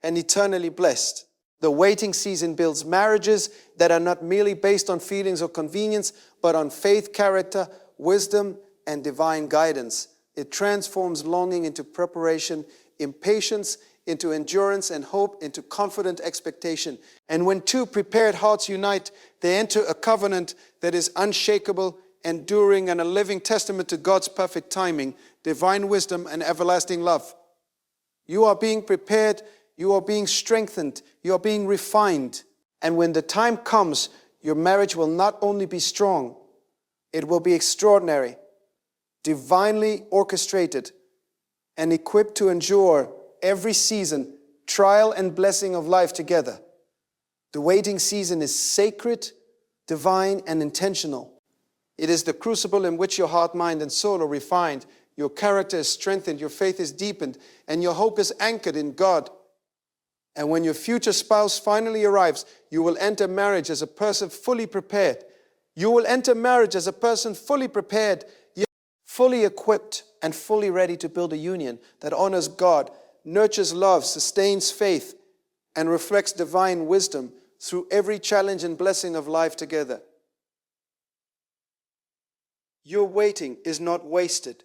and eternally blessed? The waiting season builds marriages that are not merely based on feelings or convenience, but on faith, character, wisdom, and divine guidance. It transforms longing into preparation, impatience into endurance, and hope into confident expectation. And when two prepared hearts unite, they enter a covenant that is unshakable, enduring, and a living testament to God's perfect timing, divine wisdom, and everlasting love. You are being prepared, you are being strengthened, you are being refined. And when the time comes, your marriage will not only be strong, it will be extraordinary, divinely orchestrated, and equipped to endure every season, trial and blessing of life together. The waiting season is sacred, divine, and intentional. It is the crucible in which your heart, mind, and soul are refined. Your character is strengthened, your faith is deepened, and your hope is anchored in God. And when your future spouse finally arrives, you will enter marriage as a person fully prepared. You will enter marriage as a person fully prepared, yet fully equipped and fully ready to build a union that honors God, nurtures love, sustains faith, and reflects divine wisdom through every challenge and blessing of life together. Your waiting is not wasted.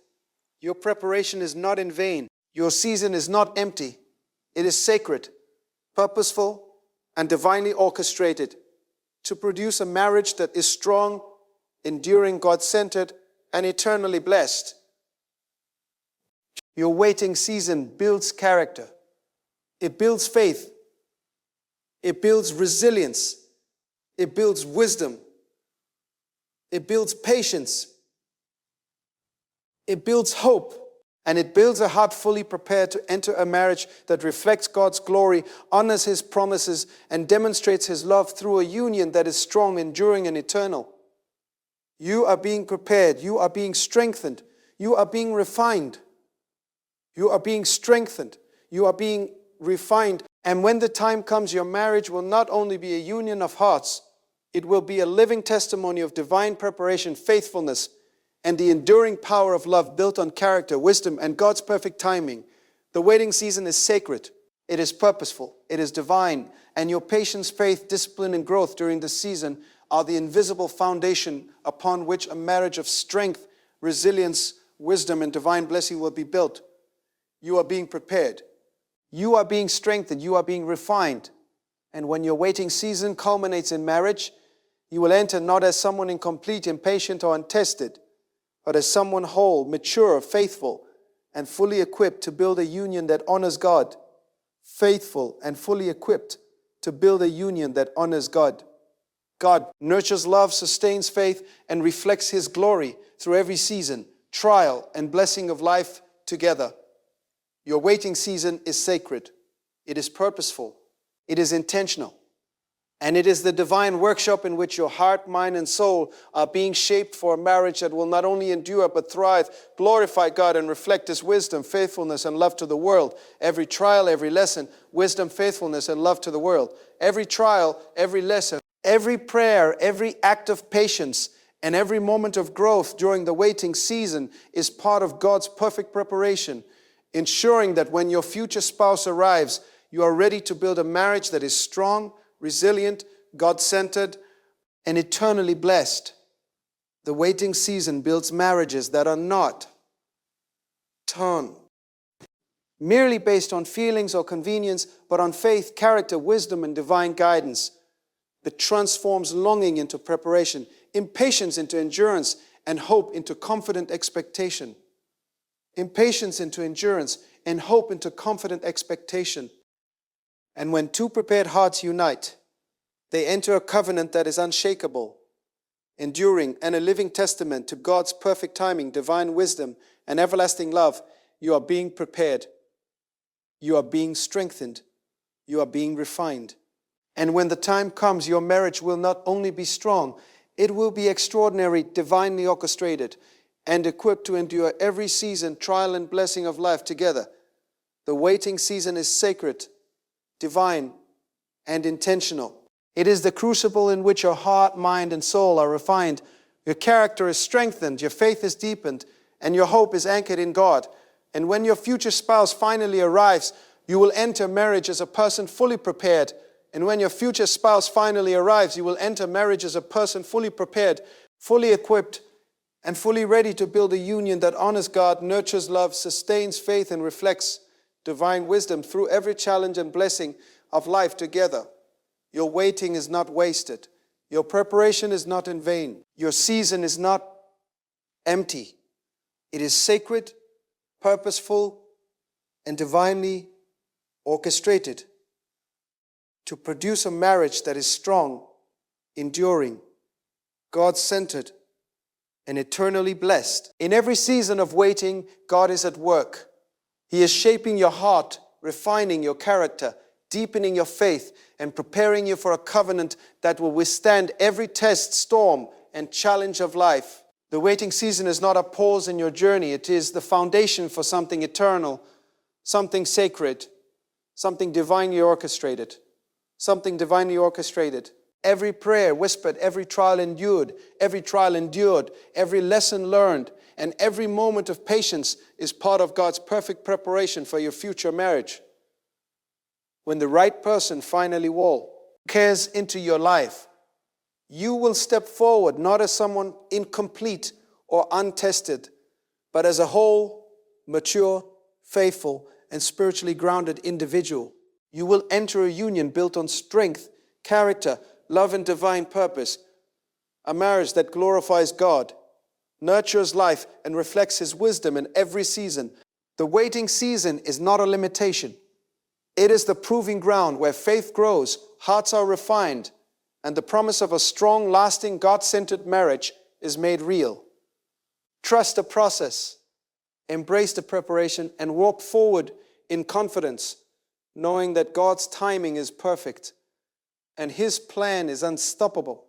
Your preparation is not in vain. Your season is not empty. It is sacred, purposeful, and divinely orchestrated to produce a marriage that is strong, enduring, God-centered, and eternally blessed. Your waiting season builds character. It builds faith. It builds resilience. It builds wisdom. It builds patience. It builds hope. And it builds a heart fully prepared to enter a marriage that reflects God's glory, honors His promises, and demonstrates His love through a union that is strong, enduring, and eternal. You are being prepared. You are being strengthened. You are being refined. You are being strengthened. You are being refined. And when the time comes, your marriage will not only be a union of hearts, it will be a living testimony of divine preparation, faithfulness, and the enduring power of love built on character, wisdom, and God's perfect timing. The waiting season is sacred. It is purposeful. It is divine. And your patience, faith, discipline, and growth during the season are the invisible foundation upon which a marriage of strength, resilience, wisdom, and divine blessing will be built. You are being prepared. You are being strengthened. You are being refined. And when your waiting season culminates in marriage, you will enter not as someone incomplete, impatient, or untested, but as someone whole, mature, faithful, and fully equipped to build a union that honors God. Faithful and fully equipped to build a union that honors God. God nurtures love, sustains faith, and reflects His glory through every season, trial, and blessing of life together. Your waiting season is sacred. It is purposeful. It is intentional. And it is the divine workshop in which your heart, mind, and soul are being shaped for a marriage that will not only endure but thrive, glorify God, and reflect His wisdom, faithfulness, and love to the world. Every trial, every lesson, wisdom, faithfulness, and love to the world. Every trial, every lesson, every prayer, every act of patience, and every moment of growth during the waiting season is part of God's perfect preparation, ensuring that when your future spouse arrives, you are ready to build a marriage that is strong, resilient, God-centered, and eternally blessed. The waiting season builds marriages that are not torn merely based on feelings or convenience, but on faith, character, wisdom, and divine guidance that transforms longing into preparation, impatience into endurance, and hope into confident expectation. Impatience into endurance, and hope into confident expectation. And when two prepared hearts unite, they enter a covenant that is unshakable, enduring, and a living testament to God's perfect timing, divine wisdom, and everlasting love. You are being prepared. You are being strengthened. You are being refined. And when the time comes, your marriage will not only be strong, it will be extraordinary, divinely orchestrated, and equipped to endure every season, trial, and blessing of life together. The waiting season is sacred, divine, and intentional. It is the crucible in which your heart, mind, and soul are refined, Your character is strengthened, your faith is deepened, and your hope is anchored in God. And when your future spouse finally arrives, you will enter marriage as a person fully prepared. And when your future spouse finally arrives, you will enter marriage as a person fully prepared, fully equipped, and fully ready to build a union that honors God, nurtures love, sustains faith, and reflects divine wisdom through every challenge and blessing of life together. Your waiting is not wasted. Your preparation is not in vain. Your season is not empty. It is sacred, purposeful, and divinely orchestrated to produce a marriage that is strong, enduring, God-centered, and eternally blessed. In every season of waiting, God is at work. He is shaping your heart, refining your character, deepening your faith, and preparing you for a covenant that will withstand every test, storm, and challenge of life. The waiting season is not a pause in your journey. It is the foundation for something eternal, something sacred, something divinely orchestrated. Something divinely orchestrated. Every prayer whispered, every trial endured, every lesson learned, and every moment of patience is part of God's perfect preparation for your future marriage. When the right person finally cares into your life, you will step forward not as someone incomplete or untested, but as a whole, mature, faithful, and spiritually grounded individual. You will enter a union built on strength, character, love, and divine purpose. A marriage that glorifies God, nurtures life, and reflects His wisdom in every season. The waiting season is not a limitation. It is the proving ground where faith grows, hearts are refined, and the promise of a strong, lasting, God-centered marriage is made real. Trust the process, embrace the preparation, and walk forward in confidence, knowing that God's timing is perfect and His plan is unstoppable.